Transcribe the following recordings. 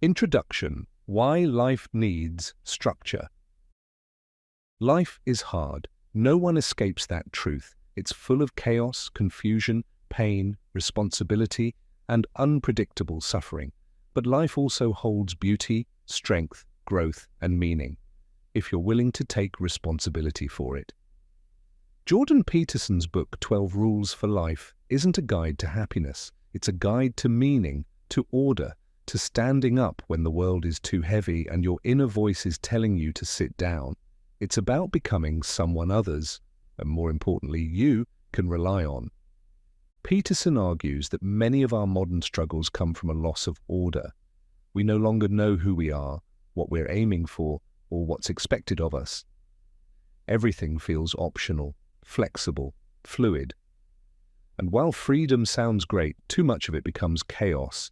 Introduction: Why Life Needs Structure. Life is hard. No one escapes that truth. It's full of chaos, confusion, pain, responsibility, and unpredictable suffering. But life also holds beauty, strength, growth, and meaning, if you're willing to take responsibility for it. Jordan Peterson's book, 12 Rules for Life, isn't a guide to happiness. It's a guide to meaning, to order, to standing up when the world is too heavy and your inner voice is telling you to sit down. It's about becoming someone others, and more importantly, you can rely on. Peterson argues that many of our modern struggles come from a loss of order. We no longer know who we are, what we're aiming for, or what's expected of us. Everything feels optional, flexible, fluid. And while freedom sounds great, too much of it becomes chaos.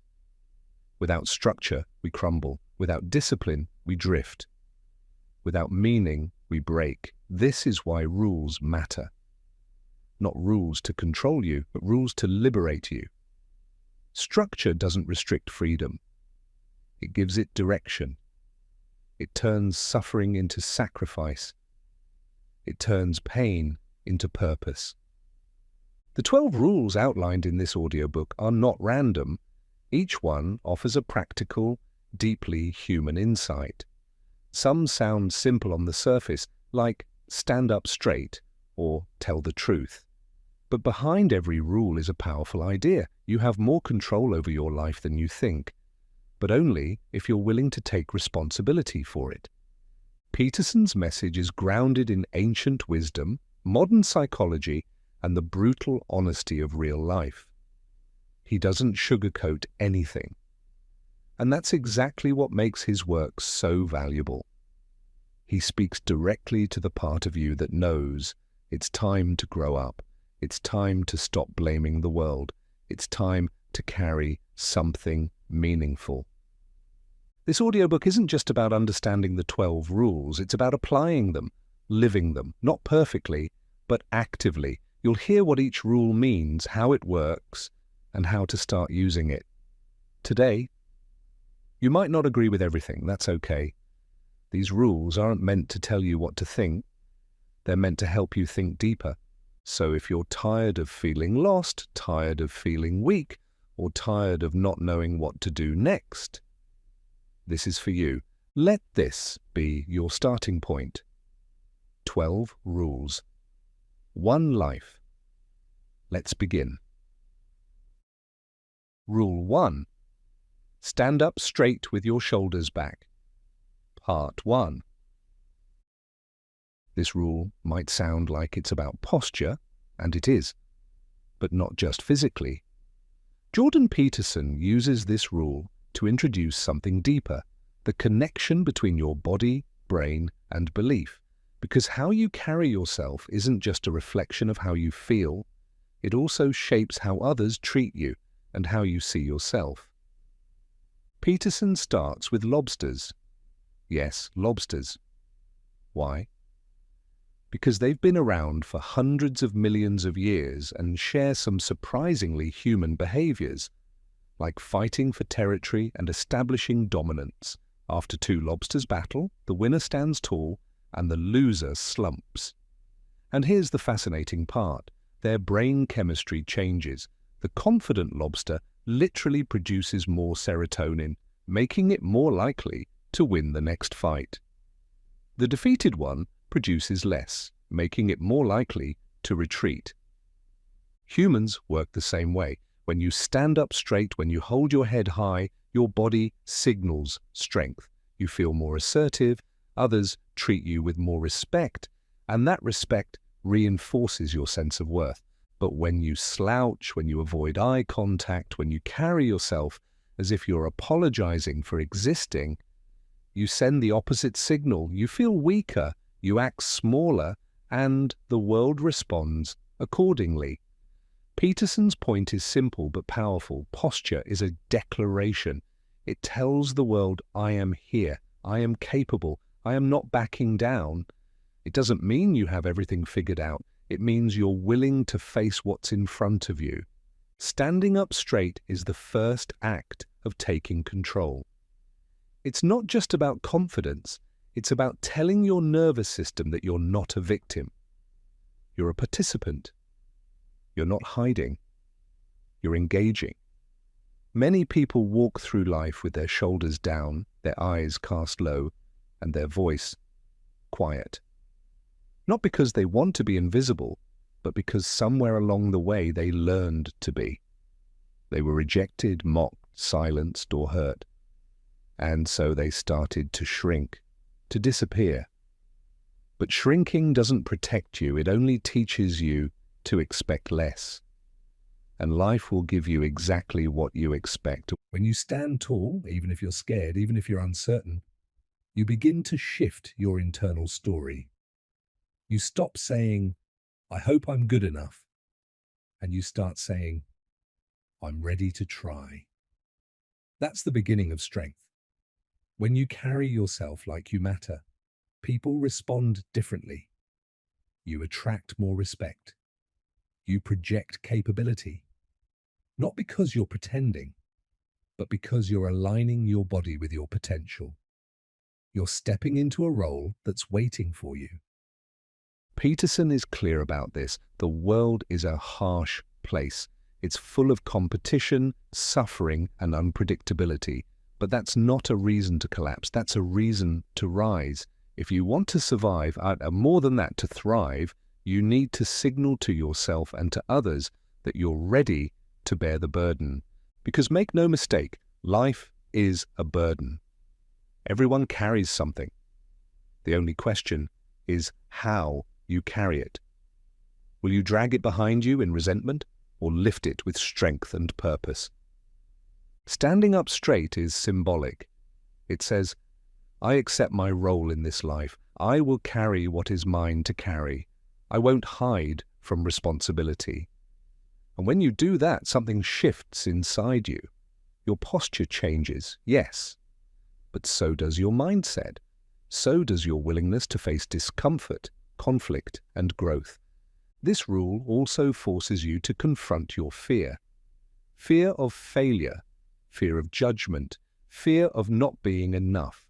Without structure, we crumble. Without discipline, we drift. Without meaning, we break. This is why rules matter. Not rules to control you, but rules to liberate you. Structure doesn't restrict freedom. It gives it direction. It turns suffering into sacrifice. It turns pain into purpose. The 12 rules outlined in this audiobook are not random. Each one offers a practical, deeply human insight. Some sound simple on the surface, like stand up straight or tell the truth. But behind every rule is a powerful idea. You have more control over your life than you think, but only if you're willing to take responsibility for it. Peterson's message is grounded in ancient wisdom, modern psychology, and the brutal honesty of real life. He doesn't sugarcoat anything. And that's exactly what makes his work so valuable. He speaks directly to the part of you that knows it's time to grow up. It's time to stop blaming the world. It's time to carry something meaningful. This audiobook isn't just about understanding the 12 rules. It's about applying them, living them, not perfectly, but actively. You'll hear what each rule means, how it works, and how to start using it. Today, you might not agree with everything. That's okay. These rules aren't meant to tell you what to think. They're meant to help you think deeper. So if you're tired of feeling lost, tired of feeling weak, or tired of not knowing what to do next, this is for you. Let this be your starting point. 12 rules. One life. Let's begin. Rule 1. Stand up straight with your shoulders back. Part 1. This rule might sound like it's about posture, and it is, but not just physically. Jordan Peterson uses this rule to introduce something deeper, the connection between your body, brain, and belief, because how you carry yourself isn't just a reflection of how you feel, it also shapes how others treat you and how you see yourself. Peterson starts with lobsters. Yes, lobsters. Why? Because they've been around for hundreds of millions of years and share some surprisingly human behaviors, like fighting for territory and establishing dominance. After two lobsters battle, the winner stands tall and the loser slumps. And here's the fascinating part. Their brain chemistry changes. The confident lobster literally produces more serotonin, making it more likely to win the next fight. The defeated one produces less, making it more likely to retreat. Humans work the same way. When you stand up straight, when you hold your head high, your body signals strength. You feel more assertive, others treat you with more respect, and that respect reinforces your sense of worth. But when you slouch, when you avoid eye contact, when you carry yourself as if you're apologizing for existing, you send the opposite signal. You feel weaker, you act smaller, and the world responds accordingly. Peterson's point is simple but powerful. Posture is a declaration. It tells the world, I am here, I am capable, I am not backing down. It doesn't mean you have everything figured out. It means you're willing to face what's in front of you. Standing up straight is the first act of taking control. It's not just about confidence, it's about telling your nervous system that you're not a victim. You're a participant. You're not hiding. You're engaging. Many people walk through life with their shoulders down, their eyes cast low, and their voice quiet. Not because they want to be invisible, but because somewhere along the way they learned to be. They were rejected, mocked, silenced, or hurt. And so they started to shrink, to disappear. But shrinking doesn't protect you, it only teaches you to expect less. And life will give you exactly what you expect. When you stand tall, even if you're scared, even if you're uncertain, you begin to shift your internal story. You stop saying, "I hope I'm good enough," and you start saying, "I'm ready to try." That's the beginning of strength. When you carry yourself like you matter, people respond differently. You attract more respect. You project capability. Not because you're pretending, but because you're aligning your body with your potential. You're stepping into a role that's waiting for you. Peterson is clear about this. The world is a harsh place. It's full of competition, suffering, and unpredictability. But that's not a reason to collapse. That's a reason to rise. If you want to survive, more than that, to thrive, you need to signal to yourself and to others that you're ready to bear the burden. Because make no mistake, life is a burden. Everyone carries something. The only question is how you carry it. Will you drag it behind you in resentment, or lift it with strength and purpose? Standing up straight is symbolic. It says, I accept my role in this life. I will carry what is mine to carry. I won't hide from responsibility. And when you do that, something shifts inside you. Your posture changes, yes, but so does your mindset. So does your willingness to face discomfort, conflict, and growth. This rule also forces you to confront your fear. Fear of failure, fear of judgment, fear of not being enough.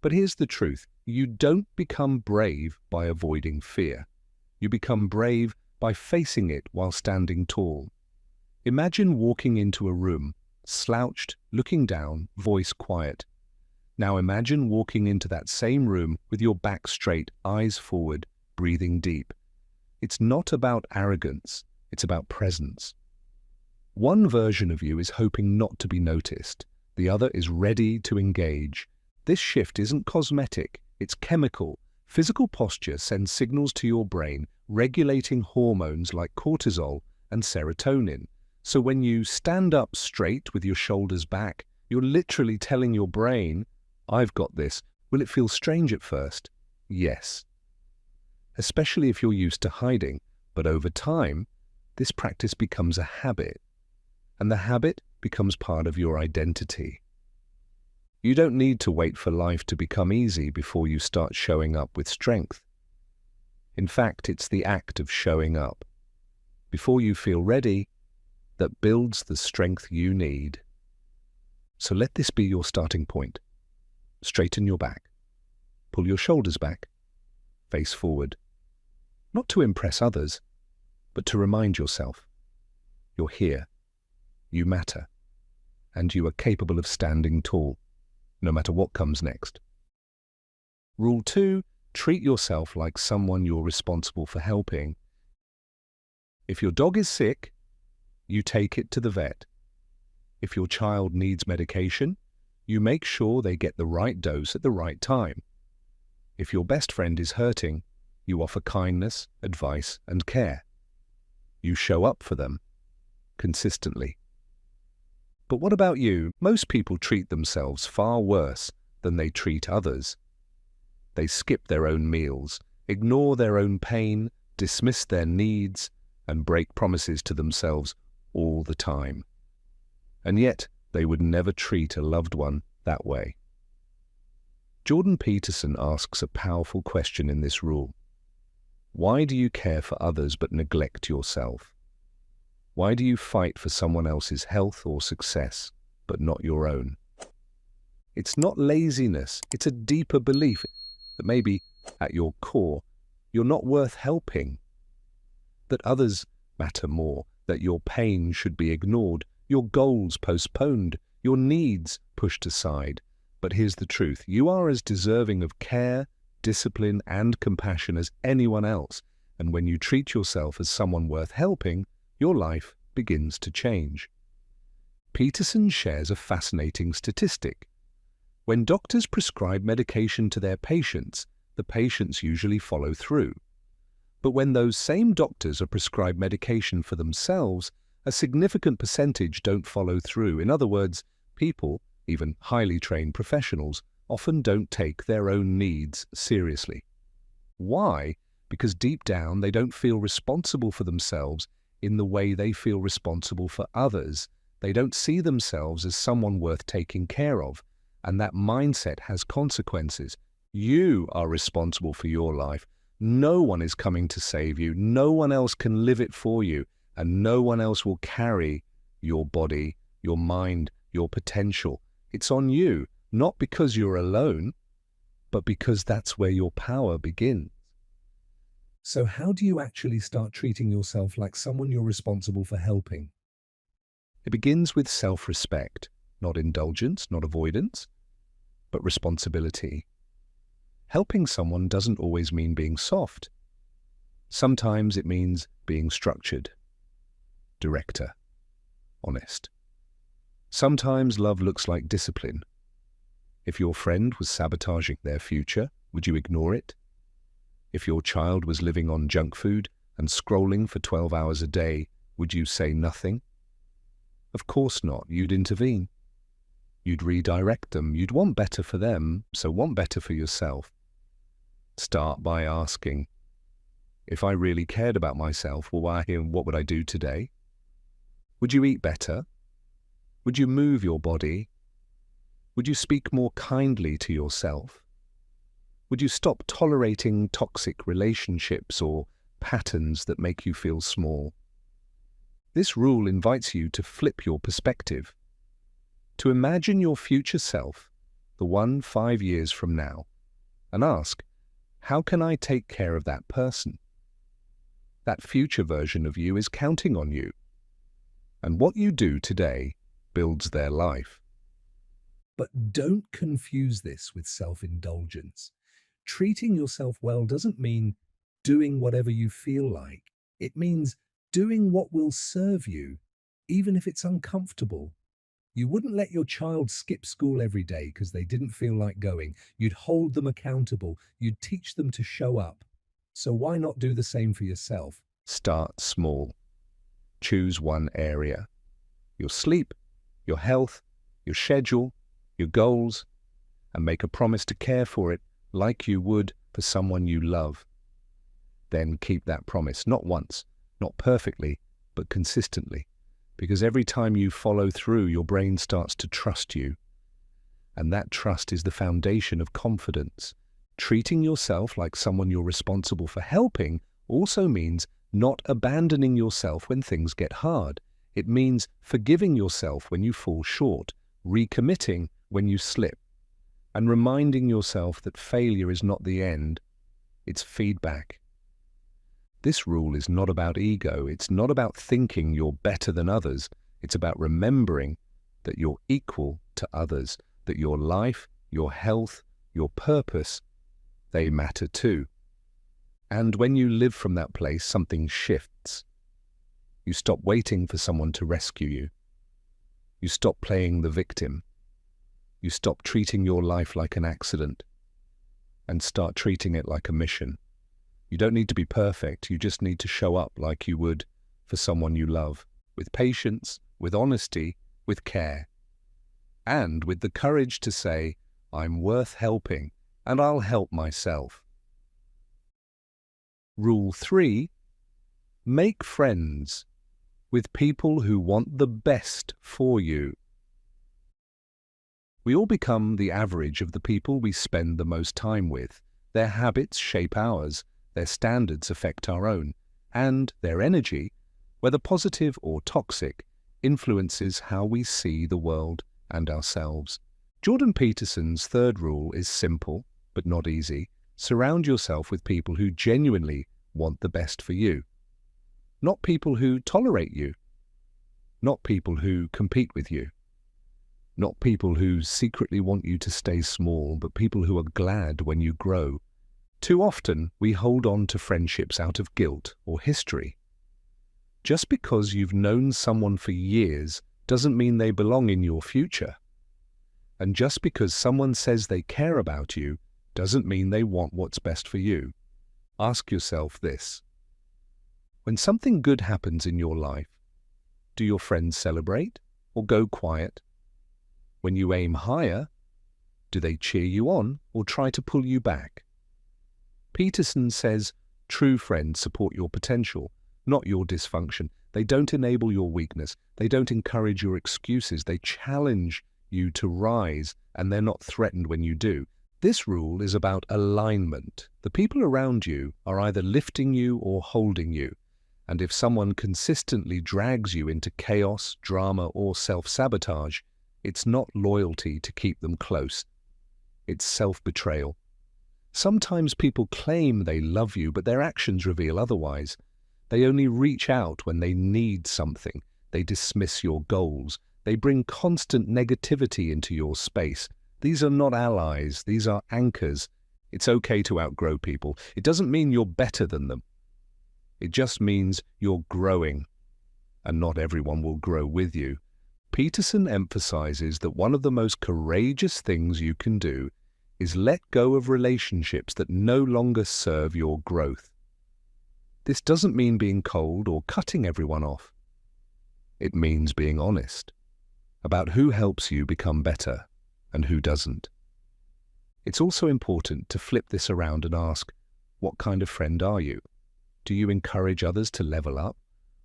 But here's the truth. You don't become brave by avoiding fear. You become brave by facing it while standing tall. Imagine walking into a room, slouched, looking down, voice quiet. Now imagine walking into that same room with your back straight, eyes forward, breathing deep. It's not about arrogance, it's about presence. One version of you is hoping not to be noticed. The other is ready to engage. This shift isn't cosmetic, it's chemical. Physical posture sends signals to your brain, regulating hormones like cortisol and serotonin. So when you stand up straight with your shoulders back, you're literally telling your brain, I've got this. Will it feel strange at first? Yes. Especially if you're used to hiding, but over time, this practice becomes a habit, and the habit becomes part of your identity. You don't need to wait for life to become easy before you start showing up with strength. In fact, it's the act of showing up, before you feel ready, that builds the strength you need. So let this be your starting point. Straighten your back. Pull your shoulders back. Face forward. Not to impress others, but to remind yourself, you're here, you matter, and you are capable of standing tall, no matter what comes next. Rule 2, treat yourself like someone you're responsible for helping. If your dog is sick, you take it to the vet. If your child needs medication, you make sure they get the right dose at the right time. If your best friend is hurting, you offer kindness, advice, and care. You show up for them, consistently. But what about you? Most people treat themselves far worse than they treat others. They skip their own meals, ignore their own pain, dismiss their needs, and break promises to themselves all the time. And yet, they would never treat a loved one that way. Jordan Peterson asks a powerful question in this rule. Why do you care for others but neglect yourself? Why do you fight for someone else's health or success but not your own? It's not laziness, it's a deeper belief that maybe at your core, you're not worth helping, that others matter more, that your pain should be ignored, your goals postponed, your needs pushed aside. But here's the truth, you are as deserving of care, discipline, and compassion as anyone else. And when you treat yourself as someone worth helping, your life begins to change. Peterson shares a fascinating statistic. When doctors prescribe medication to their patients, the patients usually follow through. But when those same doctors are prescribed medication for themselves, a significant percentage don't follow through. In other words, people, even highly trained professionals, often don't take their own needs seriously. Why? Because deep down they don't feel responsible for themselves in the way they feel responsible for others. They don't see themselves as someone worth taking care of, and that mindset has consequences. You are responsible for your life. No one is coming to save you. No one else can live it for you, and no one else will carry your body, your mind, your potential. It's on you, not because you're alone, but because that's where your power begins. So how do you actually start treating yourself like someone you're responsible for helping? It begins with self-respect, not indulgence, not avoidance, but responsibility. Helping someone doesn't always mean being soft. Sometimes it means being structured, director, honest. Sometimes love looks like discipline. If your friend was sabotaging their future, would you ignore it? If your child was living on junk food and scrolling for 12 hours a day, would you say nothing? Of course not. You'd intervene. You'd redirect them. You'd want better for them, so want better for yourself. Start by asking, if I really cared about myself, what would I do today? Would you eat better? Would you move your body? Would you speak more kindly to yourself? Would you stop tolerating toxic relationships or patterns that make you feel small? This rule invites you to flip your perspective, to imagine your future self, the one 5 years from now, and ask, how can I take care of that person? That future version of you is counting on you, and what you do today builds their life. But don't confuse this with self-indulgence. Treating yourself well doesn't mean doing whatever you feel like. It means doing what will serve you, even if it's uncomfortable. You wouldn't let your child skip school every day because they didn't feel like going. You'd hold them accountable. You'd teach them to show up. So why not do the same for yourself? Start small. Choose one area. Your sleep, your health, your schedule, your goals, and make a promise to care for it like you would for someone you love. Then keep that promise, not once, not perfectly, but consistently. Because every time you follow through, your brain starts to trust you. And that trust is the foundation of confidence. Treating yourself like someone you're responsible for helping also means not abandoning yourself when things get hard. It means forgiving yourself when you fall short, recommitting when you slip, and reminding yourself that failure is not the end, it's feedback. This rule is not about ego. It's not about thinking you're better than others. It's about remembering that you're equal to others, that your life, your health, your purpose, they matter too. And when you live from that place, something shifts. You stop waiting for someone to rescue you. You stop playing the victim. You stop treating your life like an accident and start treating it like a mission. You don't need to be perfect. You just need to show up like you would for someone you love, with patience, with honesty, with care, and with the courage to say, I'm worth helping and I'll help myself. Rule 3. Make friends with people who want the best for you. We all become the average of the people we spend the most time with. Their habits shape ours, their standards affect our own, and their energy, whether positive or toxic, influences how we see the world and ourselves. Jordan Peterson's third rule is simple, but not easy. Surround yourself with people who genuinely want the best for you. Not people who tolerate you. Not people who compete with you. Not people who secretly want you to stay small, but people who are glad when you grow. Too often, we hold on to friendships out of guilt or history. Just because you've known someone for years doesn't mean they belong in your future. And just because someone says they care about you doesn't mean they want what's best for you. Ask yourself this. When something good happens in your life, do your friends celebrate or go quiet? When you aim higher, do they cheer you on or try to pull you back? Peterson says, true friends support your potential, not your dysfunction. They don't enable your weakness. They don't encourage your excuses. They challenge you to rise, and they're not threatened when you do. This rule is about alignment. The people around you are either lifting you or holding you. And if someone consistently drags you into chaos, drama, or self-sabotage, it's not loyalty to keep them close. It's self-betrayal. Sometimes people claim they love you, but their actions reveal otherwise. They only reach out when they need something. They dismiss your goals. They bring constant negativity into your space. These are not allies. These are anchors. It's okay to outgrow people. It doesn't mean you're better than them. It just means you're growing, and not everyone will grow with you. Peterson emphasizes that one of the most courageous things you can do is let go of relationships that no longer serve your growth. This doesn't mean being cold or cutting everyone off. It means being honest about who helps you become better and who doesn't. It's also important to flip this around and ask, what kind of friend are you? Do you encourage others to level up?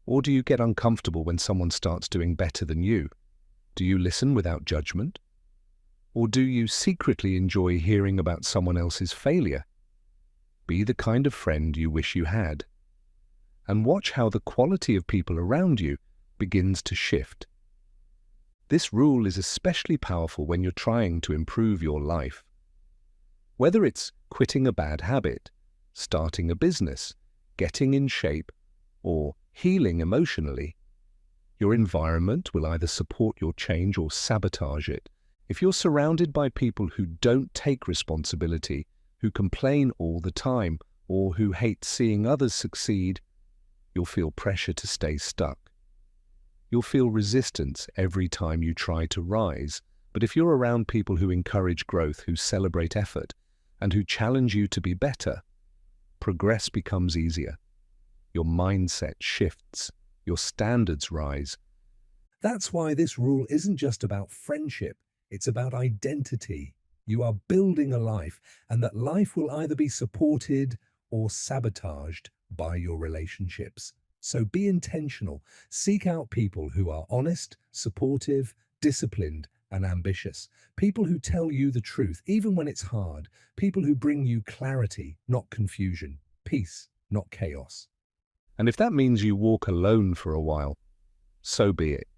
Or do you get uncomfortable when someone starts doing better than you? Do you listen without judgment? Or do you secretly enjoy hearing about someone else's failure? Be the kind of friend you wish you had. And watch how the quality of people around you begins to shift. This rule is especially powerful when you're trying to improve your life. Whether it's quitting a bad habit, starting a business, getting in shape, or healing emotionally, your environment will either support your change or sabotage it. If you're surrounded by people who don't take responsibility, who complain all the time, or who hate seeing others succeed, you'll feel pressure to stay stuck. You'll feel resistance every time you try to rise. But if you're around people who encourage growth, who celebrate effort, and who challenge you to be better, progress becomes easier. Your mindset shifts. Your standards rise. That's why this rule isn't just about friendship. It's about identity. You are building a life, and that life will either be supported or sabotaged by your relationships. So be intentional. Seek out people who are honest, supportive, disciplined, and ambitious. People who tell you the truth, even when it's hard. People who bring you clarity, not confusion. Peace, not chaos. And if that means you walk alone for a while, so be it.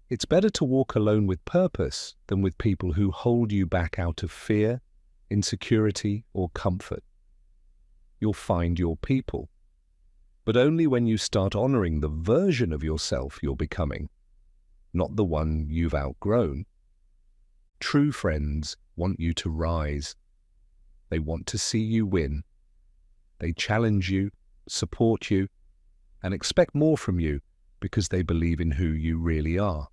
It's better to walk alone with purpose than with people who hold you back out of fear, insecurity, or comfort. You'll find your people, but only when you start honoring the version of yourself you're becoming, not the one you've outgrown. True friends want you to rise. They want to see you win. They challenge you, support you, and expect more from you because they believe in who you really are.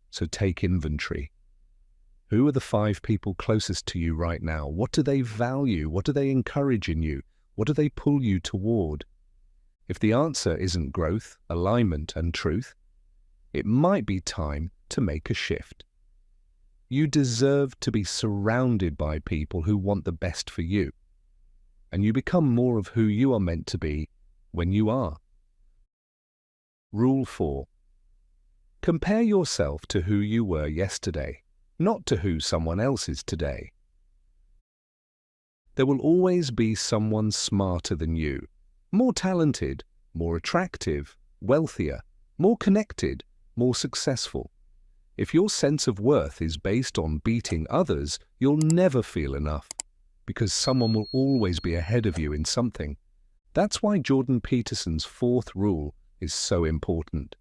So take inventory. Who are the 5 people closest to you right now? What do they value? What do they encourage in you? What do they pull you toward? If the answer isn't growth, alignment, and truth, it might be time to make a shift. You deserve to be surrounded by people who want the best for you, and you become more of who you are meant to be when you are. Rule 4. Compare yourself to who you were yesterday, not to who someone else is today. There will always be someone smarter than you, more talented, more attractive, wealthier, more connected, more successful. If your sense of worth is based on beating others, you'll never feel enough, because someone will always be ahead of you in something. That's why Jordan Peterson's fourth rule is so important.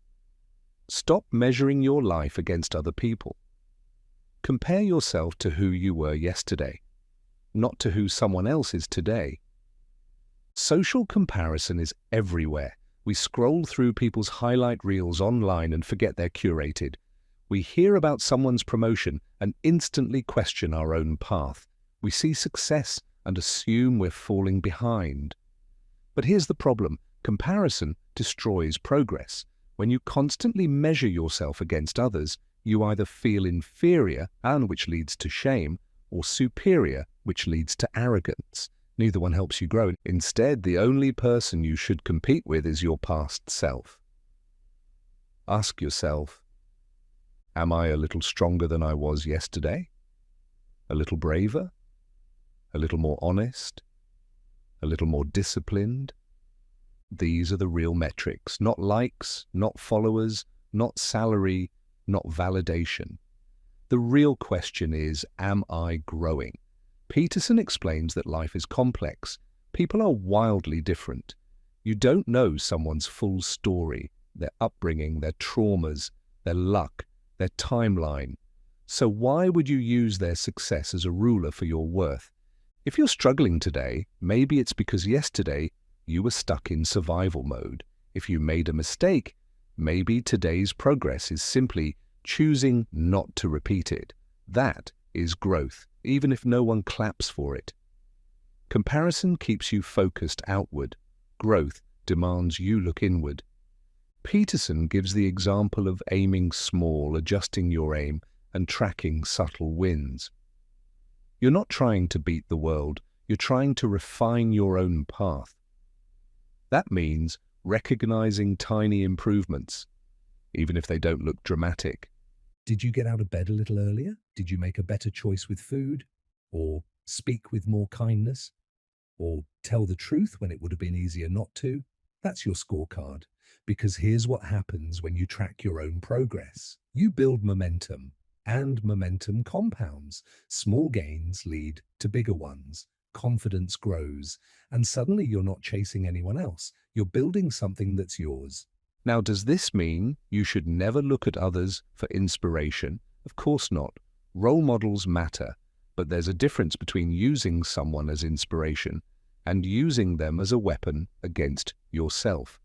Stop measuring your life against other people. Compare yourself to who you were yesterday, not to who someone else is today. Social comparison is everywhere. We scroll through people's highlight reels online and forget they're curated. We hear about someone's promotion and instantly question our own path. We see success and assume we're falling behind. But here's the problem. Comparison destroys progress. When you constantly measure yourself against others, you either feel inferior, and which leads to shame, or superior, which leads to arrogance. Neither one helps you grow. Instead, the only person you should compete with is your past self. Ask yourself, am I a little stronger than I was yesterday? A little braver? A little more honest? A little more disciplined? These are the real metrics, not likes, not followers, not salary, not validation. The real question is, am I growing? Peterson explains that life is complex. People are wildly different. You don't know someone's full story, their upbringing, their traumas, their luck, their timeline. So why would you use their success as a ruler for your worth? If you're struggling today, maybe it's because yesterday you were stuck in survival mode. If you made a mistake, maybe today's progress is simply choosing not to repeat it. That is growth, even if no one claps for it. Comparison keeps you focused outward. Growth demands you look inward. Peterson gives the example of aiming small, adjusting your aim, and tracking subtle wins. You're not trying to beat the world, you're trying to refine your own path. That means recognizing tiny improvements, even if they don't look dramatic. Did you get out of bed a little earlier? Did you make a better choice with food? Or speak with more kindness? Or tell the truth when it would have been easier not to? That's your scorecard. Because here's what happens when you track your own progress. You build momentum, and momentum compounds. Small gains lead to bigger ones. Confidence grows, and suddenly you're not chasing anyone else. You're building something that's yours. Now, does this mean you should never look at others for inspiration? Of course not. Role models matter, but there's a difference between using someone as inspiration and using them as a weapon against yourself.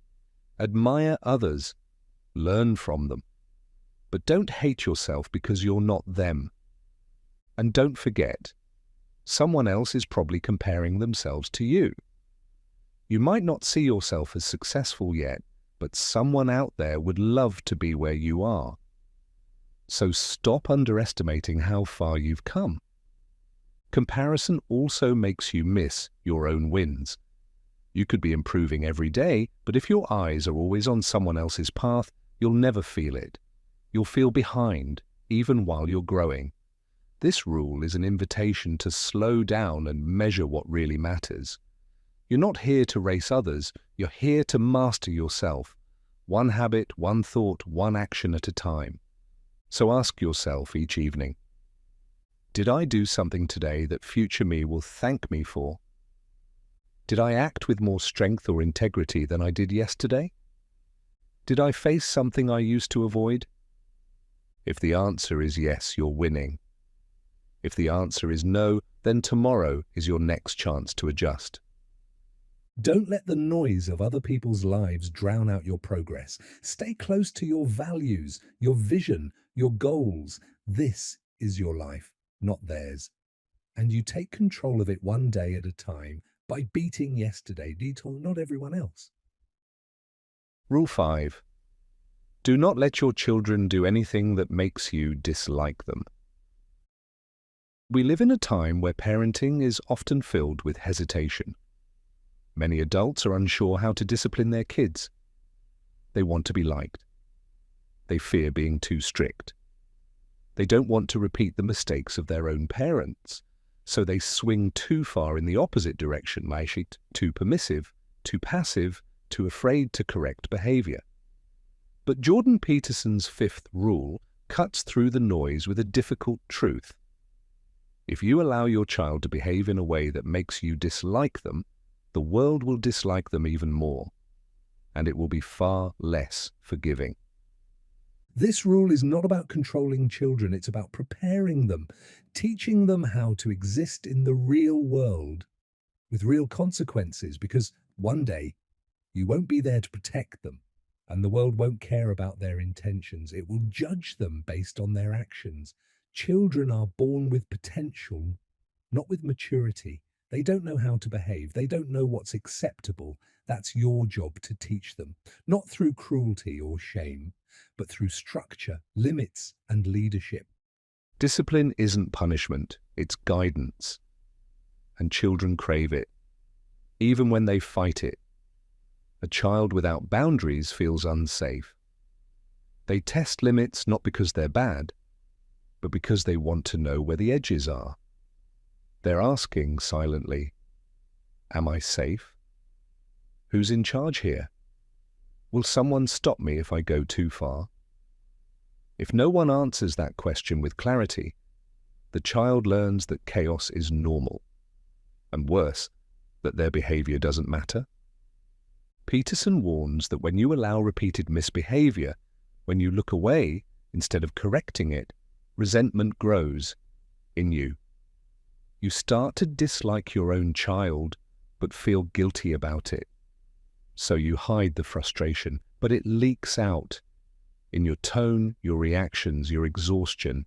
Admire others, learn from them, but don't hate yourself because you're not them. And don't forget, someone else is probably comparing themselves to you. You might not see yourself as successful yet, but someone out there would love to be where you are. So stop underestimating how far you've come. Comparison also makes you miss your own wins. You could be improving every day, but if your eyes are always on someone else's path, you'll never feel it. You'll feel behind, even while you're growing. This rule is an invitation to slow down and measure what really matters. You're not here to race others, you're here to master yourself. One habit, one thought, one action at a time. So ask yourself each evening, did I do something today that future me will thank me for? Did I act with more strength or integrity than I did yesterday? Did I face something I used to avoid? If the answer is yes, you're winning. If the answer is no, then tomorrow is your next chance to adjust. Don't let the noise of other people's lives drown out your progress. Stay close to your values, your vision, your goals. This is your life, not theirs. And you take control of it one day at a time by beating yesterday, not everyone else. Rule 5. Do not let your children do anything that makes you dislike them. We live in a time where parenting is often filled with hesitation. Many adults are unsure how to discipline their kids. They want to be liked. They fear being too strict. They don't want to repeat the mistakes of their own parents, so they swing too far in the opposite direction, too permissive, too passive, too afraid to correct behavior. But Jordan Peterson's fifth rule cuts through the noise with a difficult truth. If you allow your child to behave in a way that makes you dislike them, the world will dislike them even more, and it will be far less forgiving. This rule is not about controlling children, it's about preparing them, teaching them how to exist in the real world with real consequences, because one day you won't be there to protect them, and the world won't care about their intentions. It will judge them based on their actions. Children are born with potential, not with maturity. They don't know how to behave. They don't know what's acceptable. That's your job to teach them, not through cruelty or shame, but through structure, limits, and leadership. Discipline isn't punishment, it's guidance. And children crave it, even when they fight it. A child without boundaries feels unsafe. They test limits not because they're bad, but because they want to know where the edges are. They're asking silently, "Am I safe? Who's in charge here? Will someone stop me if I go too far?" If no one answers that question with clarity, the child learns that chaos is normal, and worse, that their behavior doesn't matter. Peterson warns that when you allow repeated misbehavior, when you look away instead of correcting it, resentment grows in you. You start to dislike your own child, but feel guilty about it. So you hide the frustration, but it leaks out in your tone, your reactions, your exhaustion.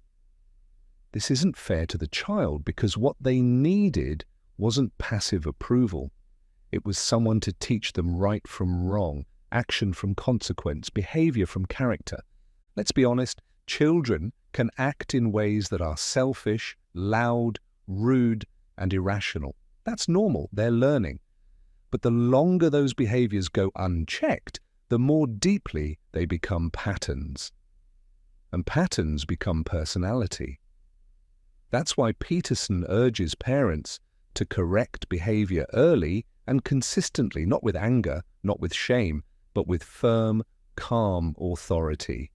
This isn't fair to the child because what they needed wasn't passive approval. It was someone to teach them right from wrong, action from consequence, behavior from character. Let's be honest, children can act in ways that are selfish, loud, rude, and irrational. That's normal, they're learning. But the longer those behaviors go unchecked, the more deeply they become patterns. And patterns become personality. That's why Peterson urges parents to correct behavior early and consistently, not with anger, not with shame, but with firm, calm authority.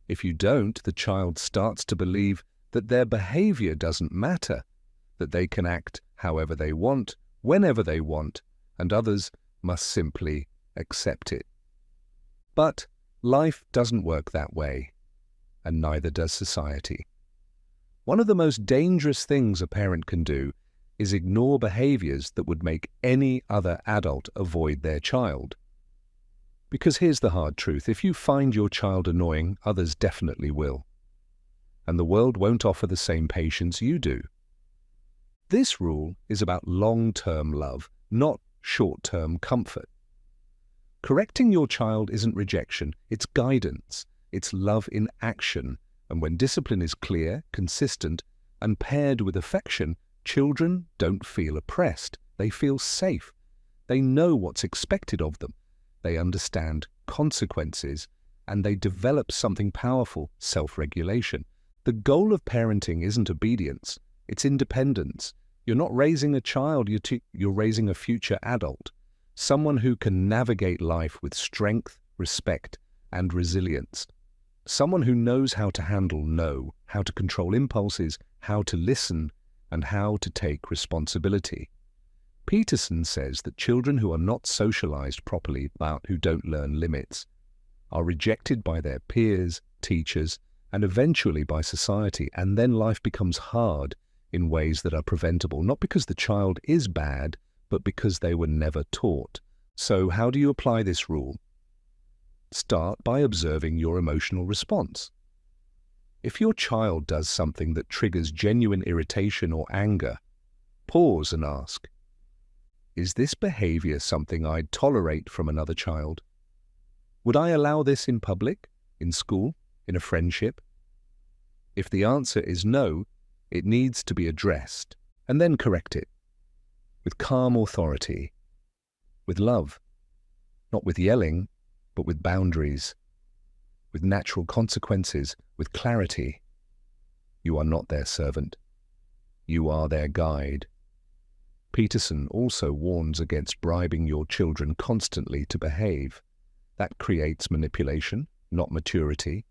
If you don't, the child starts to believe that their behavior doesn't matter, that they can act however they want, whenever they want, and others must simply accept it. But life doesn't work that way, and neither does society. One of the most dangerous things a parent can do is ignore behaviors that would make any other adult avoid their child. Because here's the hard truth, if you find your child annoying, others definitely will. And the world won't offer the same patience you do. This rule is about long-term love, not short-term comfort. Correcting your child isn't rejection, it's guidance, it's love in action, and when discipline is clear, consistent, and paired with affection, children don't feel oppressed, they feel safe. They know what's expected of them, they understand consequences, and they develop something powerful, self-regulation. The goal of parenting isn't obedience, it's independence. You're not raising a child, you're raising a future adult, someone who can navigate life with strength, respect, and resilience. Someone who knows how to handle no, how to control impulses, how to listen, and how to take responsibility. Peterson says that children who are not socialized properly, who don't learn limits, are rejected by their peers, teachers, and eventually by society, and then life becomes hard in ways that are preventable, not because the child is bad, but because they were never taught. So how do you apply this rule? Start by observing your emotional response. If your child does something that triggers genuine irritation or anger, pause and ask, is this behavior something I'd tolerate from another child? Would I allow this in public, in school, in a friendship? If the answer is no, it needs to be addressed, and then correct it. With calm authority, with love, not with yelling, but with boundaries, with natural consequences, with clarity. You are not their servant. You are their guide. Peterson also warns against bribing your children constantly to behave. That creates manipulation, not maturity.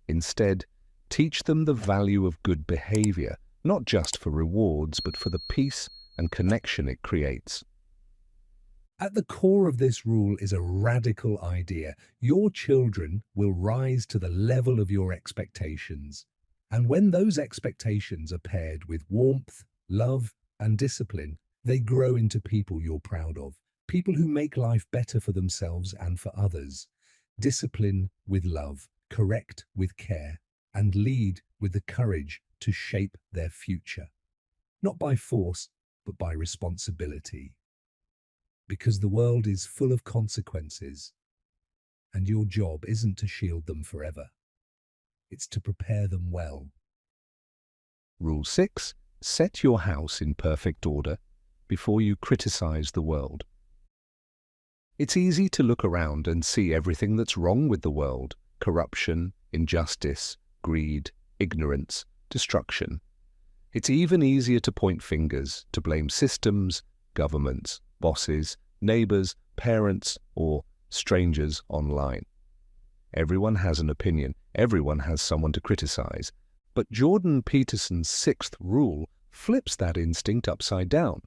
Instead, teach them the value of good behavior, not just for rewards, but for the peace and connection it creates. At the core of this rule is a radical idea. Your children will rise to the level of your expectations. And when those expectations are paired with warmth, love, and discipline, they grow into people you're proud of, people who make life better for themselves and for others. Discipline with love, correct with care, and lead with the courage to shape their future. Not by force, but by responsibility. Because the world is full of consequences, and your job isn't to shield them forever. It's to prepare them well. Rule 6. Set your house in perfect order before you criticize the world. It's easy to look around and see everything that's wrong with the world: corruption, injustice, greed, ignorance, destruction. It's even easier to point fingers, to blame systems, governments, bosses, neighbors, parents, or strangers online. Everyone has an opinion. Everyone has someone to criticize. But Jordan Peterson's 6th rule flips that instinct upside down.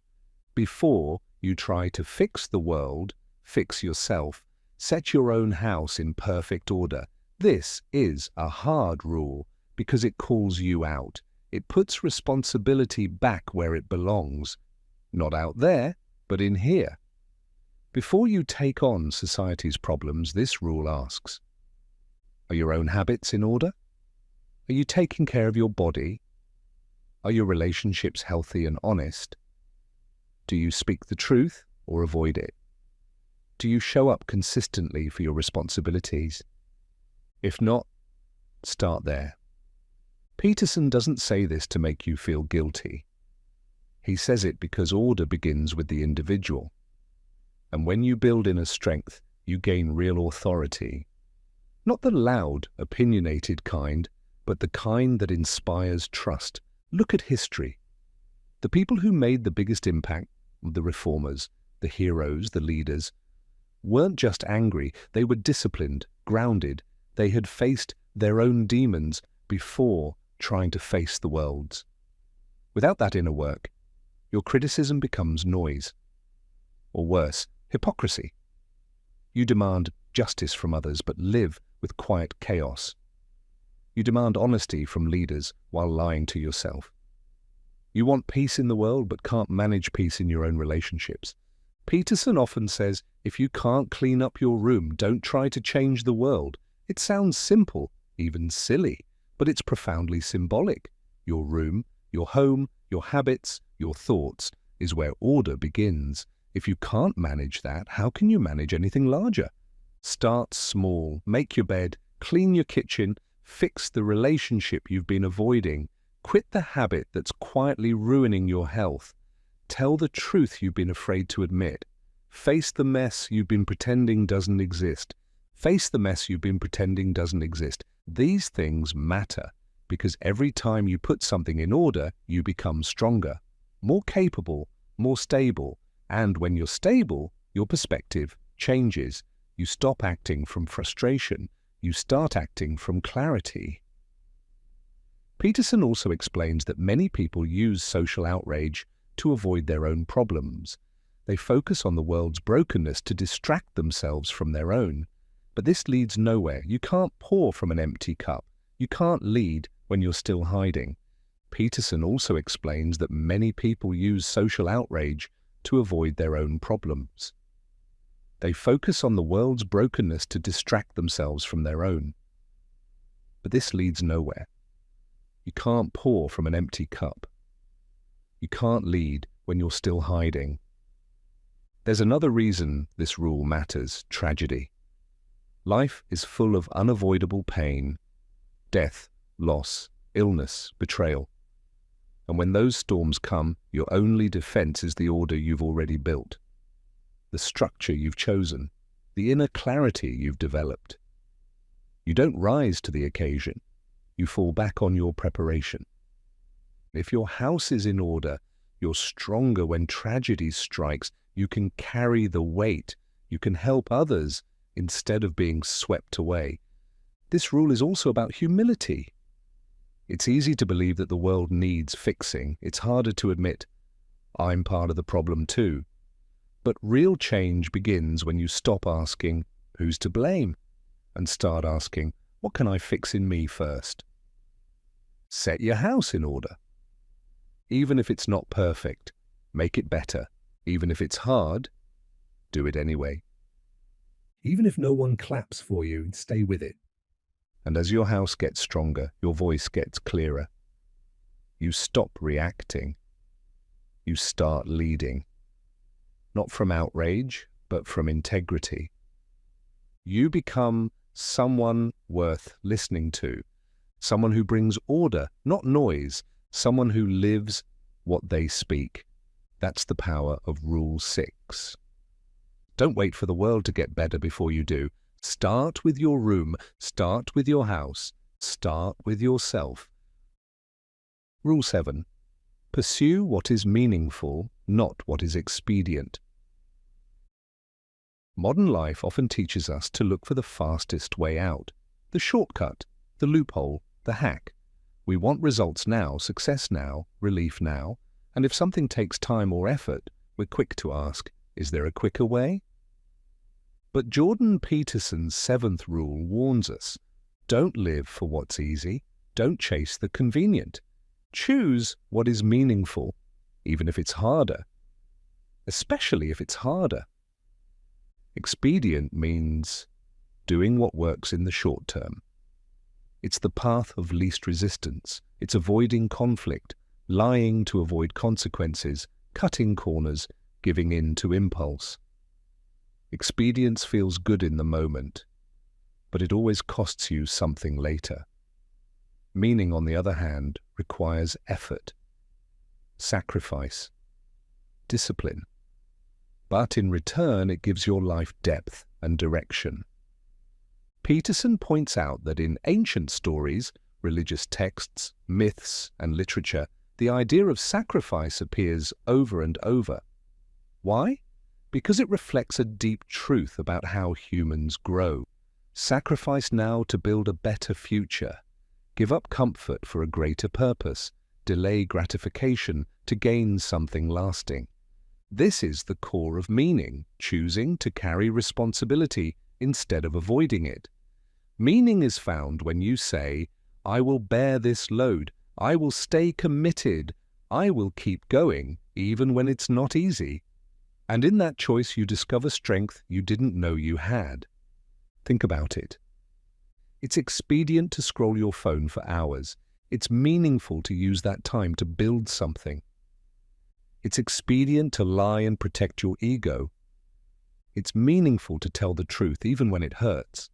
Before you try to fix the world, fix yourself. Set your own house in perfect order. This is a hard rule because it calls you out. It puts responsibility back where it belongs. Not out there, but in here. Before you take on society's problems, this rule asks, are your own habits in order? Are you taking care of your body? Are your relationships healthy and honest? Do you speak the truth or avoid it? Do you show up consistently for your responsibilities? If not, start there. Peterson doesn't say this to make you feel guilty. He says it because order begins with the individual. And when you build inner strength, you gain real authority. Not the loud, opinionated kind, but the kind that inspires trust. Look at history. The people who made the biggest impact, the reformers, the heroes, the leaders, weren't just angry. They were disciplined, grounded. They had faced their own demons before trying to face the world's. Without that inner work, your criticism becomes noise. Or worse, hypocrisy. You demand justice from others, but live with quiet chaos. You demand honesty from leaders while lying to yourself. You want peace in the world, but can't manage peace in your own relationships. Peterson often says, if you can't clean up your room, don't try to change the world. It sounds simple, even silly, but it's profoundly symbolic. Your room, your home, your habits, your thoughts is where order begins. If you can't manage that, how can you manage anything larger? Start small, make your bed, clean your kitchen, fix the relationship you've been avoiding, quit the habit that's quietly ruining your health, tell the truth you've been afraid to admit, face the mess you've been pretending doesn't exist. Face the mess you've been pretending doesn't exist. These things matter because every time you put something in order, you become stronger, more capable, more stable. And when you're stable, your perspective changes. You stop acting from frustration. You start acting from clarity. Peterson also explains that many people use social outrage to avoid their own problems. They focus on the world's brokenness to distract themselves from their own. But this leads nowhere. You can't pour from an empty cup. You can't lead when you're still hiding. Peterson also explains that many people use social outrage to avoid their own problems. They focus on the world's brokenness to distract themselves from their own. But this leads nowhere. You can't pour from an empty cup. You can't lead when you're still hiding. There's another reason this rule matters: tragedy. Life is full of unavoidable pain, death, loss, illness, betrayal. And when those storms come, your only defense is the order you've already built, the structure you've chosen, the inner clarity you've developed. You don't rise to the occasion. You fall back on your preparation. If your house is in order, you're stronger when tragedy strikes. You can carry the weight. You can help others instead of being swept away. This rule is also about humility. It's easy to believe that the world needs fixing. It's harder to admit, I'm part of the problem too. But real change begins when you stop asking, who's to blame? And start asking, what can I fix in me first? Set your house in order. Even if it's not perfect, make it better. Even if it's hard, do it anyway. Even if no one claps for you, stay with it. And as your house gets stronger, your voice gets clearer. You stop reacting. You start leading. Not from outrage, but from integrity. You become someone worth listening to. Someone who brings order, not noise. Someone who lives what they speak. That's the power of Rule 6. Don't wait for the world to get better before you do. Start with your room. Start with your house. Start with yourself. Rule 7. Pursue what is meaningful, not what is expedient. Modern life often teaches us to look for the fastest way out, the shortcut, the loophole, the hack. We want results now, success now, relief now, and if something takes time or effort, we're quick to ask, is there a quicker way? But Jordan Peterson's 7th rule warns us, don't live for what's easy, don't chase the convenient. Choose what is meaningful, even if it's harder, especially if it's harder. Expedient means doing what works in the short term. It's the path of least resistance. It's avoiding conflict, lying to avoid consequences, cutting corners, giving in to impulse. Expedience feels good in the moment, but it always costs you something later. Meaning, on the other hand, requires effort, sacrifice, discipline. But in return, it gives your life depth and direction. Peterson points out that in ancient stories, religious texts, myths, and literature, the idea of sacrifice appears over and over. Why? Because it reflects a deep truth about how humans grow. Sacrifice now to build a better future. Give up comfort for a greater purpose. Delay gratification to gain something lasting. This is the core of meaning, choosing to carry responsibility instead of avoiding it. Meaning is found when you say, I will bear this load, I will stay committed, I will keep going, even when it's not easy. And in that choice you discover strength you didn't know you had. Think about it. It's expedient to scroll your phone for hours. It's meaningful to use that time to build something. It's expedient to lie and protect your ego. It's meaningful to tell the truth even when it hurts.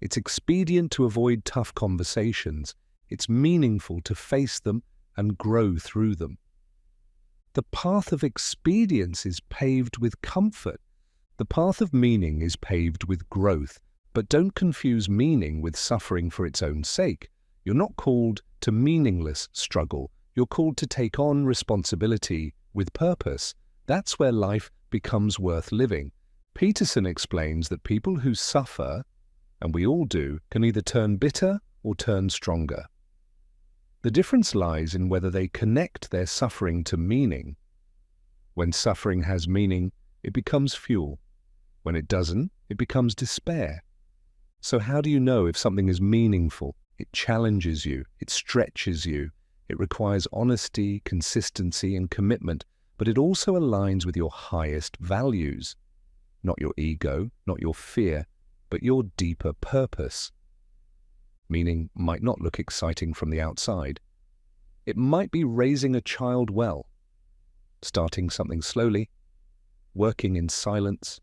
It's expedient to avoid tough conversations. It's meaningful to face them and grow through them. The path of expedience is paved with comfort. The path of meaning is paved with growth. But don't confuse meaning with suffering for its own sake. You're not called to meaningless struggle. You're called to take on responsibility with purpose. That's where life becomes worth living. Peterson explains that people who suffer, and we all do, can either turn bitter or turn stronger. The difference lies in whether they connect their suffering to meaning. When suffering has meaning, it becomes fuel. When it doesn't, it becomes despair. So how do you know if something is meaningful? It challenges you, it stretches you, it requires honesty, consistency, and commitment, but it also aligns with your highest values. Not your ego, not your fear, but your deeper purpose. Meaning might not look exciting from the outside. It might be raising a child well, starting something slowly, working in silence,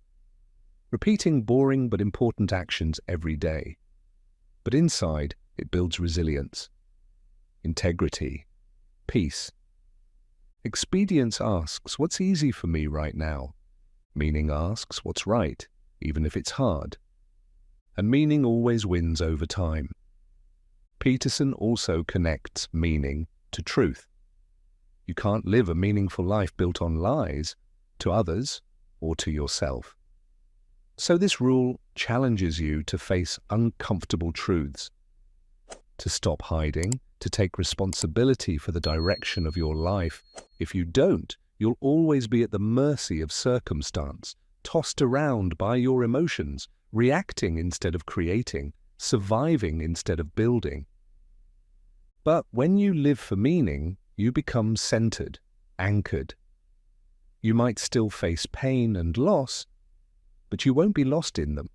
repeating boring but important actions every day. But inside, it builds resilience, integrity, peace. Expedience asks, what's easy for me right now? Meaning asks, what's right, even if it's hard? And meaning always wins over time. Peterson also connects meaning to truth. You can't live a meaningful life built on lies, to others or to yourself. So this rule challenges you to face uncomfortable truths, to stop hiding, to take responsibility for the direction of your life. If you don't, you'll always be at the mercy of circumstance, tossed around by your emotions, reacting instead of creating, surviving instead of building. But when you live for meaning, you become centered, anchored. You might still face pain and loss, but you won't be lost in them,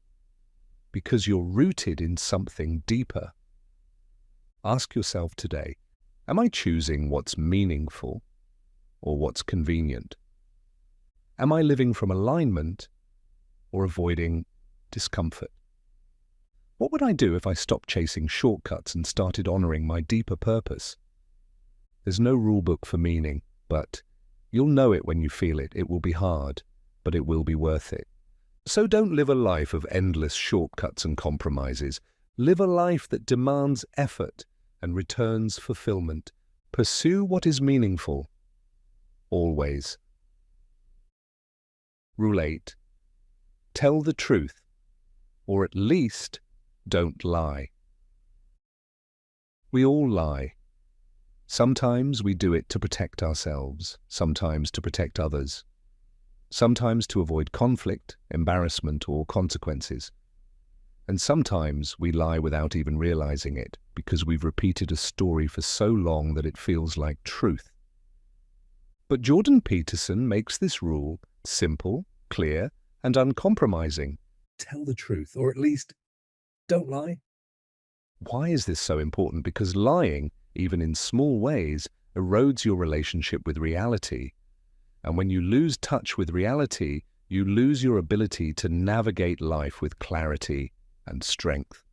because you're rooted in something deeper. Ask yourself today, am I choosing what's meaningful or what's convenient? Am I living from alignment or avoiding discomfort? What would I do if I stopped chasing shortcuts and started honoring my deeper purpose? There's no rule book for meaning, but you'll know it when you feel it. It will be hard, but it will be worth it. So don't live a life of endless shortcuts and compromises. Live a life that demands effort and returns fulfillment. Pursue what is meaningful, always. Rule 8. Tell the truth, or at least don't lie. We all lie. Sometimes we do it to protect ourselves, sometimes to protect others, sometimes to avoid conflict, embarrassment, or consequences. And sometimes we lie without even realizing it, because we've repeated a story for so long that it feels like truth. But Jordan Peterson makes this rule simple, clear, and uncompromising. Tell the truth, or at least don't lie. Why is this so important? Because lying, even in small ways, erodes your relationship with reality. And when you lose touch with reality, you lose your ability to navigate life with clarity and strength.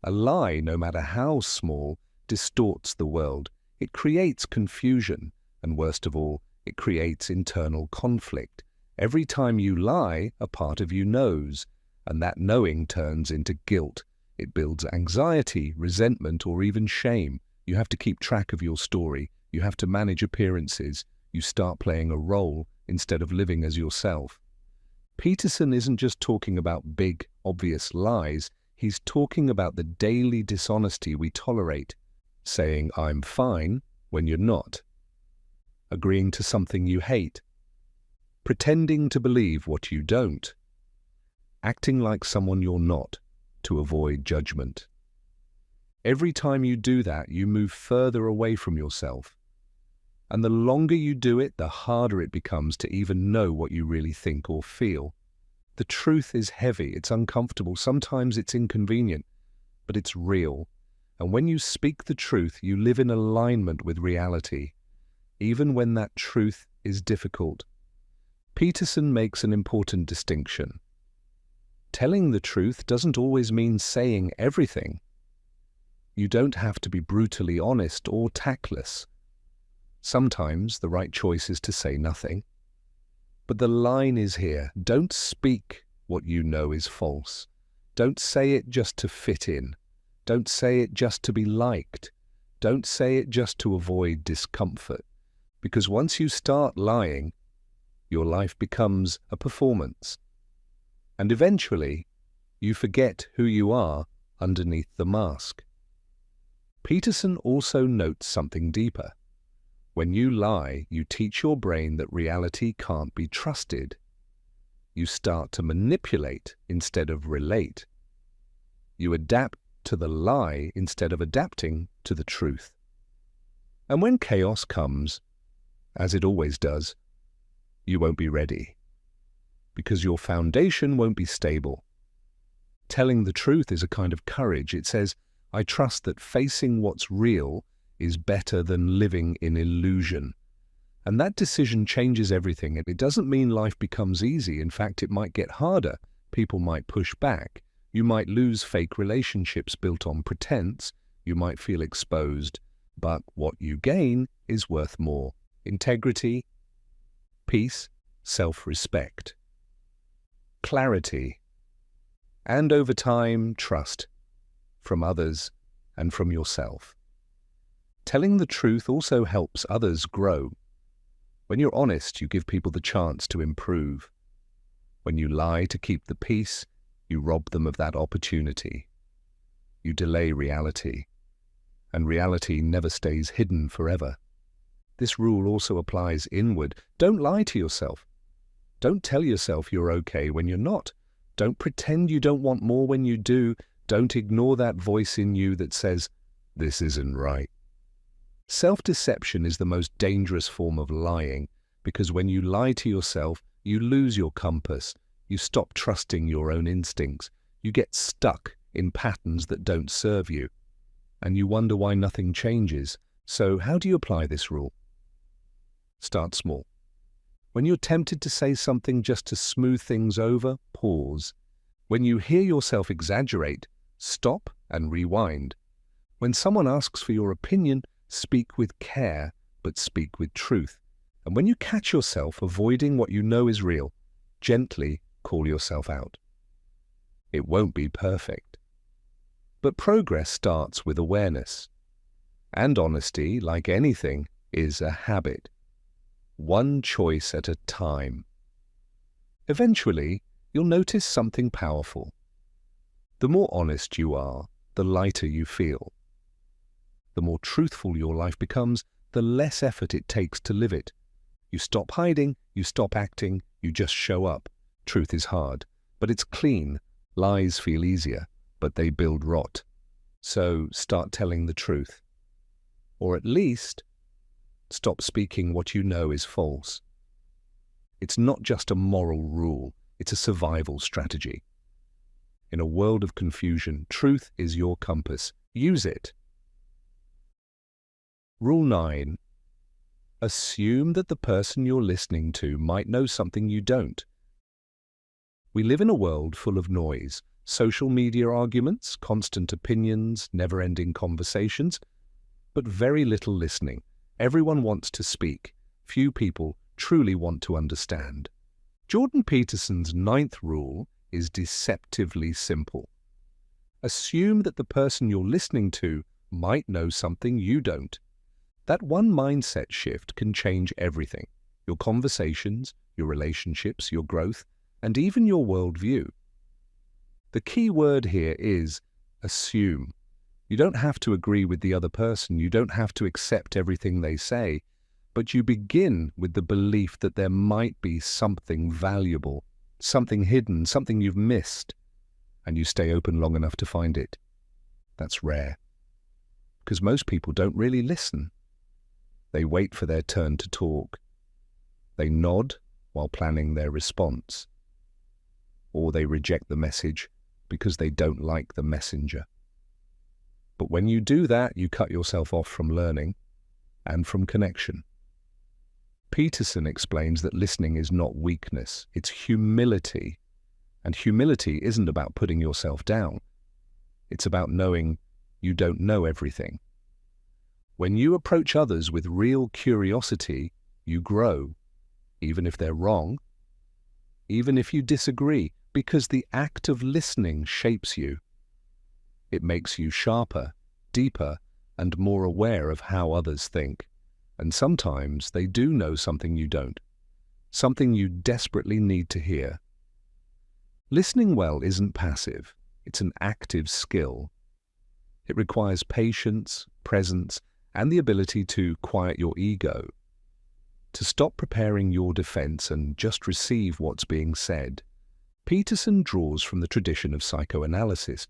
A lie, no matter how small, distorts the world. It creates confusion, and worst of all, it creates internal conflict. Every time you lie, a part of you knows, and that knowing turns into guilt. It builds anxiety, resentment, or even shame. You have to keep track of your story. You have to manage appearances. You start playing a role instead of living as yourself. Peterson isn't just talking about big, obvious lies. He's talking about the daily dishonesty we tolerate, saying, "I'm fine," when you're not, agreeing to something you hate, pretending to believe what you don't, acting like someone you're not to avoid judgment. Every time you do that, you move further away from yourself. And the longer you do it, the harder it becomes to even know what you really think or feel. The truth is heavy, it's uncomfortable, sometimes it's inconvenient, but it's real. And when you speak the truth, you live in alignment with reality, even when that truth is difficult. Peterson makes an important distinction. Telling the truth doesn't always mean saying everything. You don't have to be brutally honest or tactless. Sometimes the right choice is to say nothing. But the line is here. Don't speak what you know is false. Don't say it just to fit in. Don't say it just to be liked. Don't say it just to avoid discomfort. Because once you start lying, your life becomes a performance. And eventually, you forget who you are underneath the mask. Peterson also notes something deeper. When you lie, you teach your brain that reality can't be trusted. You start to manipulate instead of relate. You adapt to the lie instead of adapting to the truth. And when chaos comes, as it always does, you won't be ready, because your foundation won't be stable. Telling the truth is a kind of courage. It says, I trust that facing what's real is better than living in illusion. And that decision changes everything. It doesn't mean life becomes easy. In fact, it might get harder. People might push back. You might lose fake relationships built on pretense. You might feel exposed. But what you gain is worth more. Integrity, peace, self-respect, clarity, and over time, trust from others and from yourself. Telling the truth also helps others grow. When you're honest, you give people the chance to improve. When you lie to keep the peace, You rob them of that opportunity. You delay reality, and reality never stays hidden forever. This rule also applies inward. Don't lie to yourself. Don't tell yourself you're okay when you're not. Don't pretend you don't want more when you do. Don't ignore that voice in you that says, "This isn't right." Self-deception is the most dangerous form of lying, because when you lie to yourself, you lose your compass. You stop trusting your own instincts. You get stuck in patterns that don't serve you, and you wonder why nothing changes. So how do you apply this rule? Start small. When you're tempted to say something just to smooth things over, pause. When you hear yourself exaggerate, stop and rewind. When someone asks for your opinion, speak with care, but speak with truth. And when you catch yourself avoiding what you know is real, gently call yourself out. It won't be perfect. But progress starts with awareness. And honesty, like anything, is a habit. One choice at a time. Eventually, you'll notice something powerful. The more honest you are, the lighter you feel. The more truthful your life becomes, the less effort it takes to live it. You stop hiding, you stop acting, you just show up. Truth is hard, but it's clean. Lies feel easier, but they build rot. So start telling the truth. Or at least, stop speaking what you know is false. It's not just a moral rule, it's a survival strategy. In a world of confusion, truth is your compass. Use it. Rule 9. Assume that the person you're listening to might know something you don't. We live in a world full of noise, social media arguments, constant opinions, never-ending conversations, but very little listening. Everyone wants to speak. Few people truly want to understand. Jordan Peterson's 9th rule is deceptively simple. Assume that the person you're listening to might know something you don't. That one mindset shift can change everything. Your conversations, your relationships, your growth, and even your worldview. The key word here is assume. You don't have to agree with the other person. You don't have to accept everything they say. But you begin with the belief that there might be something valuable, something hidden, something you've missed, and you stay open long enough to find it. That's rare, because most people don't really listen. They wait for their turn to talk. They nod while planning their response. Or they reject the message because they don't like the messenger. But when you do that, you cut yourself off from learning and from connection. Peterson explains that listening is not weakness, it's humility. And humility isn't about putting yourself down. It's about knowing you don't know everything. When you approach others with real curiosity, you grow, even if they're wrong, even if you disagree, because the act of listening shapes you. It makes you sharper, deeper, and more aware of how others think. And sometimes they do know something you don't, something you desperately need to hear. Listening well isn't passive, it's an active skill. It requires patience, presence, and the ability to quiet your ego, to stop preparing your defense and just receive what's being said. Peterson draws from the tradition of psychoanalysis,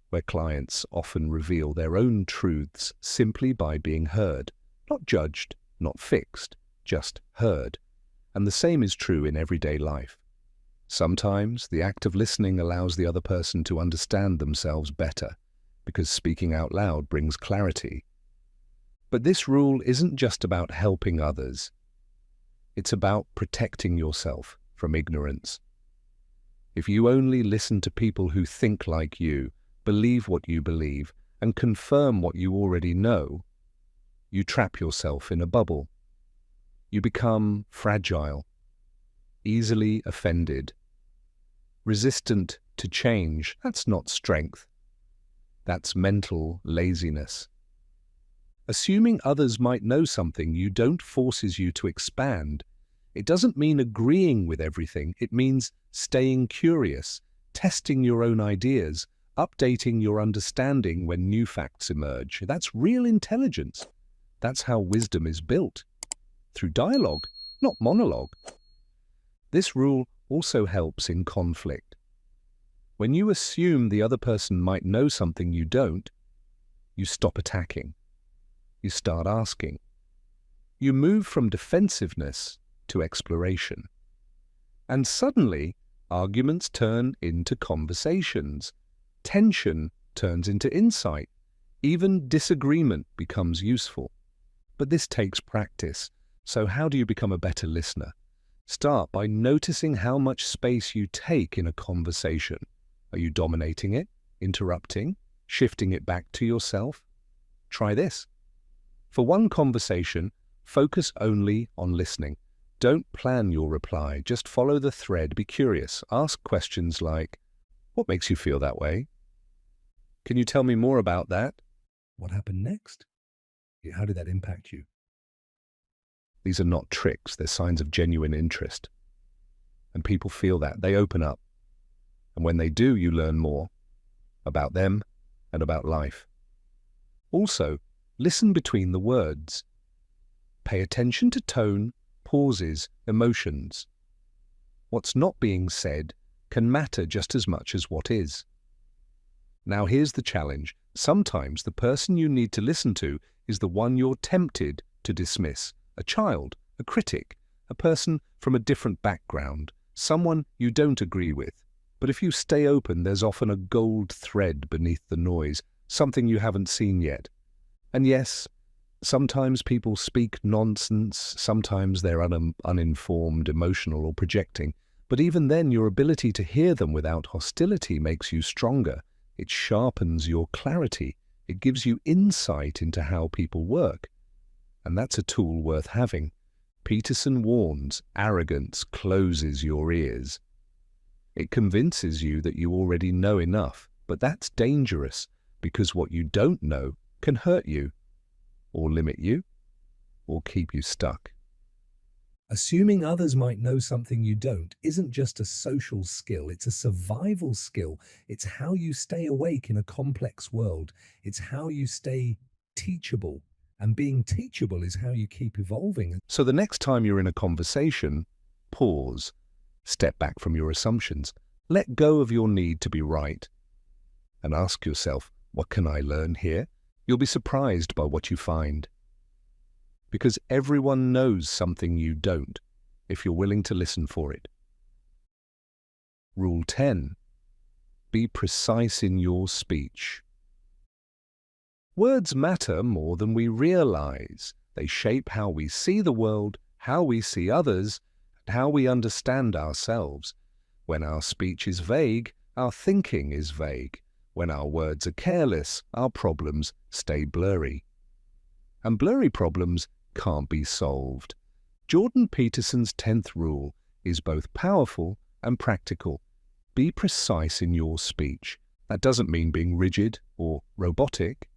where clients often reveal their own truths simply by being heard, not judged, not fixed, just heard. And the same is true in everyday life. Sometimes the act of listening allows the other person to understand themselves better, because speaking out loud brings clarity. But this rule isn't just about helping others. It's about protecting yourself from ignorance. If you only listen to people who think like you, believe what you believe, and confirm what you already know, you trap yourself in a bubble. You become fragile, easily offended, resistant to change. That's not strength. That's mental laziness. Assuming others might know something you don't forces you to expand. It doesn't mean agreeing with everything. It means staying curious, testing your own ideas, updating your understanding when new facts emerge. That's real intelligence. That's how wisdom is built, through dialogue, not monologue. This rule also helps in conflict. When you assume the other person might know something you don't, you stop attacking. You start asking. You move from defensiveness to exploration. And suddenly, arguments turn into conversations. Tension turns into insight. Even disagreement becomes useful. But this takes practice. So how do you become a better listener? Start by noticing how much space you take in a conversation. Are you dominating it, interrupting, shifting it back to yourself? Try this. For one conversation, focus only on listening. Don't plan your reply, just follow the thread, be curious. Ask questions like, what makes you feel that way? Can you tell me more about that? What happened next? How did that impact you? These are not tricks, they're signs of genuine interest. And people feel that, they open up. And when they do, you learn more about them and about life. Also, listen between the words. Pay attention to tone, pauses, emotions. What's not being said can matter just as much as what is. Now here's the challenge. Sometimes the person you need to listen to is the one you're tempted to dismiss. A child, a critic, a person from a different background, someone you don't agree with. But if you stay open, there's often a gold thread beneath the noise, something you haven't seen yet. And yes, sometimes people speak nonsense, sometimes they're uninformed, emotional, or projecting. But even then, your ability to hear them without hostility makes you stronger. It sharpens your clarity. It gives you insight into how people work. And that's a tool worth having. Peterson warns, arrogance closes your ears. It convinces you that you already know enough, but that's dangerous because what you don't know can hurt you, or limit you, or keep you stuck. Assuming others might know something you don't isn't just a social skill, it's a survival skill. It's how you stay awake in a complex world. It's how you stay teachable. And being teachable is how you keep evolving. So the next time you're in a conversation, pause, step back from your assumptions, let go of your need to be right, and ask yourself, what can I learn here? You'll be surprised by what you find. Because everyone knows something you don't, if you're willing to listen for it. Rule 10. Be precise in your speech. Words matter more than we realize. They shape how we see the world, how we see others, and how we understand ourselves. When our speech is vague, our thinking is vague. When our words are careless, our problems stay blurry. And blurry problems can't be solved. Jordan Peterson's 10th rule is both powerful and practical. Be precise in your speech. That doesn't mean being rigid or robotic.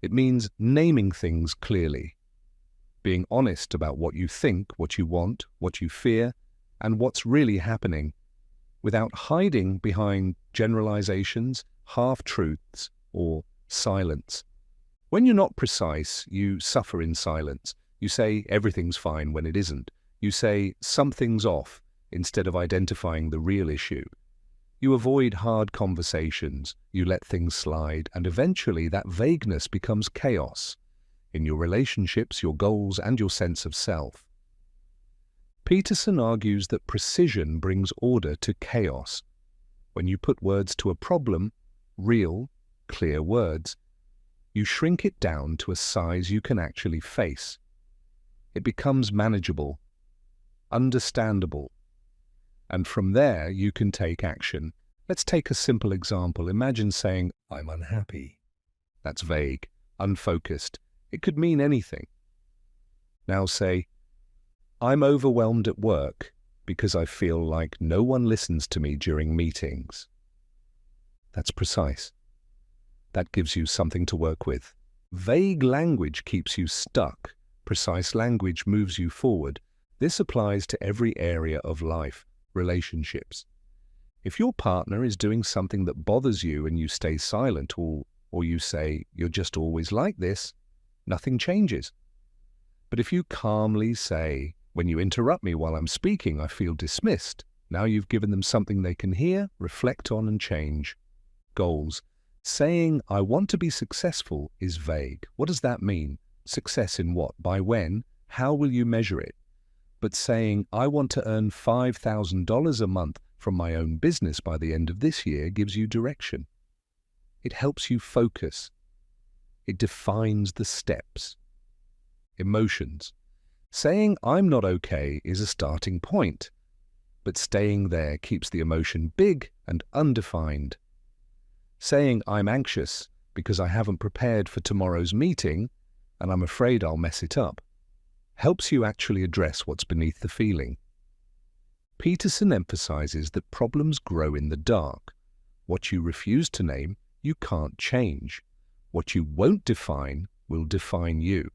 It means naming things clearly, being honest about what you think, what you want, what you fear, and what's really happening, without hiding behind generalizations, half-truths, or silence. When you're not precise, you suffer in silence. You say everything's fine when it isn't. You say something's off instead of identifying the real issue. You avoid hard conversations, you let things slide, and eventually that vagueness becomes chaos in your relationships, your goals, and your sense of self. Peterson argues that precision brings order to chaos. When you put words to a problem, real, clear words, you shrink it down to a size you can actually face. It becomes manageable, understandable, and from there you can take action. Let's take a simple example. Imagine saying, I'm unhappy. That's vague, unfocused. It could mean anything. Now say, I'm overwhelmed at work because I feel like no one listens to me during meetings. That's precise. That gives you something to work with. Vague language keeps you stuck. Precise language moves you forward. This applies to every area of life, relationships. If your partner is doing something that bothers you and you stay silent, or you say, "You're just always like this," nothing changes. But if you calmly say, "When you interrupt me while I'm speaking, I feel dismissed," now you've given them something they can hear, reflect on, and change. Goals. Saying, "I want to be successful," is vague. What does that mean? Success in what? By when? How will you measure it? But saying, "I want to earn $5,000 a month from my own business by the end of this year," gives you direction. It helps you focus. It defines the steps. Emotions. Saying, "I'm not okay," is a starting point, but staying there keeps the emotion big and undefined. Saying, "I'm anxious because I haven't prepared for tomorrow's meeting and I'm afraid I'll mess it up," helps you actually address what's beneath the feeling. Peterson emphasizes that problems grow in the dark. What you refuse to name, you can't change. What you won't define will define you.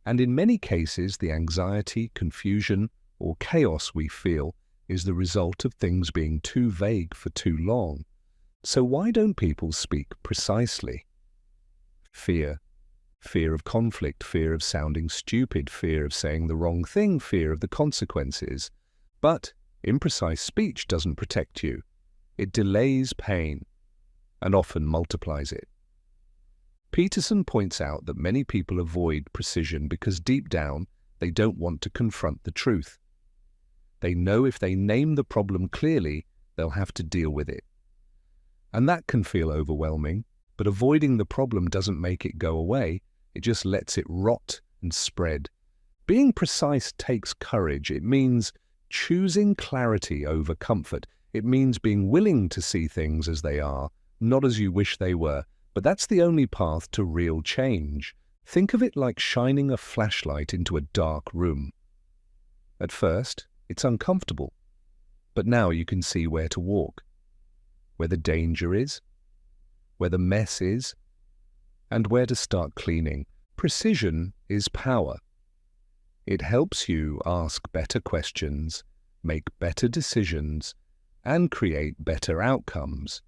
And in many cases, the anxiety, confusion, or chaos we feel is the result of things being too vague for too long. So why don't people speak precisely? Fear. Fear of conflict, fear of sounding stupid, fear of saying the wrong thing, fear of the consequences. But imprecise speech doesn't protect you. It delays pain and often multiplies it. Peterson points out that many people avoid precision because deep down they don't want to confront the truth. They know if they name the problem clearly, they'll have to deal with it. And that can feel overwhelming, but avoiding the problem doesn't make it go away. It just lets it rot and spread. Being precise takes courage. It means choosing clarity over comfort. It means being willing to see things as they are, not as you wish they were. But that's the only path to real change. Think of it like shining a flashlight into a dark room. At first, it's uncomfortable, but now you can see where to walk, where the danger is, where the mess is, and where to start cleaning. Precision is power. It helps you ask better questions, make better decisions, and create better outcomes.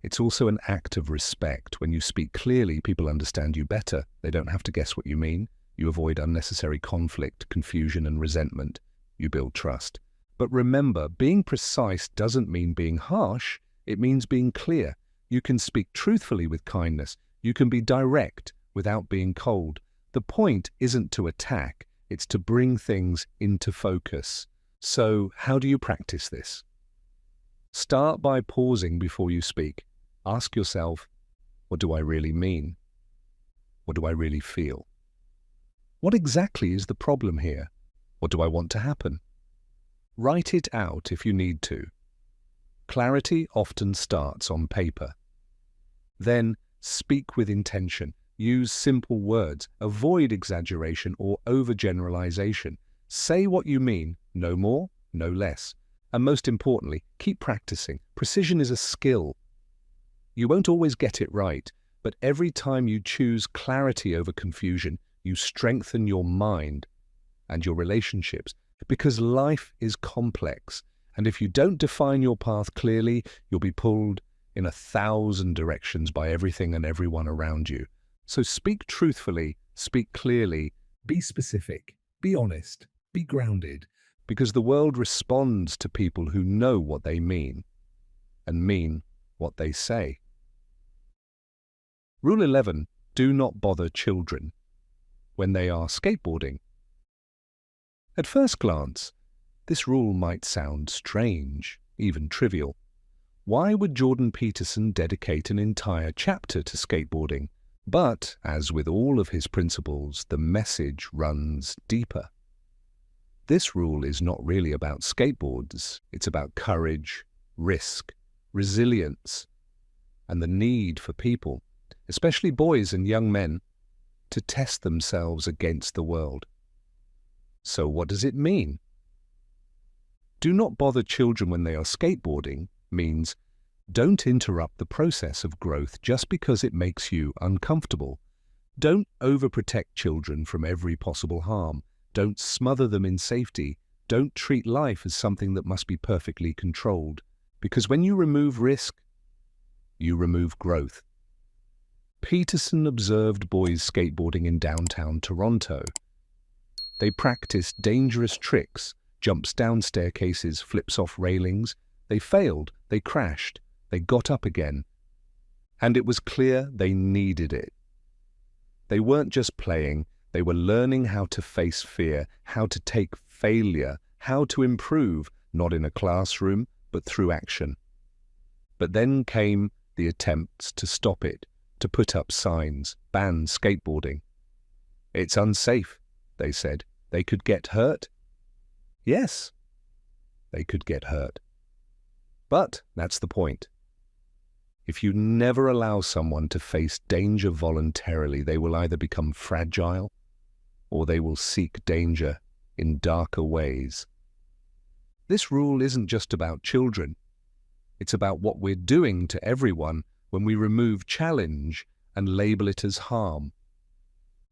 It's also an act of respect. When you speak clearly, people understand you better. They don't have to guess what you mean. You avoid unnecessary conflict, confusion, and resentment. You build trust. But remember, being precise doesn't mean being harsh. It means being clear. You can speak truthfully with kindness. You can be direct without being cold. The point isn't to attack. It's to bring things into focus. So, how do you practice this? Start by pausing before you speak. Ask yourself, what do I really mean? What do I really feel? What exactly is the problem here? What do I want to happen? Write it out if you need to. Clarity often starts on paper. Then speak with intention. Use simple words. Avoid exaggeration or overgeneralization. Say what you mean, no more, no less. And most importantly, keep practicing. Precision is a skill. You won't always get it right, but every time you choose clarity over confusion, you strengthen your mind and your relationships, because life is complex. And if you don't define your path clearly, you'll be pulled in 1,000 directions by everything and everyone around you. So speak truthfully, speak clearly, Be specific, be honest, be grounded. because the world responds to people who know what they mean and mean what they say. Rule 11, do not bother children when they are skateboarding. At first glance, this rule might sound strange, even trivial. Why would Jordan Peterson dedicate an entire chapter to skateboarding? But, as with all of his principles, the message runs deeper. This rule is not really about skateboards. It's about courage, risk, resilience, and the need for people, especially boys and young men, to test themselves against the world. So what does it mean? Do not bother children when they are skateboarding means don't interrupt the process of growth just because it makes you uncomfortable. Don't overprotect children from every possible harm. Don't smother them in safety. Don't treat life as something that must be perfectly controlled. Because when you remove risk, you remove growth. Peterson observed boys skateboarding in downtown Toronto. They practiced dangerous tricks, jumps down staircases, flips off railings. They failed, they crashed, they got up again. And it was clear they needed it. They weren't just playing, they were learning how to face fear, how to take failure, how to improve, not in a classroom, but through action. But then came the attempts to stop it, to put up signs, ban skateboarding. It's unsafe, they said. They could get hurt. Yes, they could get hurt. But that's the point. If you never allow someone to face danger voluntarily, they will either become fragile or they will seek danger in darker ways. This rule isn't just about children. It's about what we're doing to everyone when we remove challenge and label it as harm.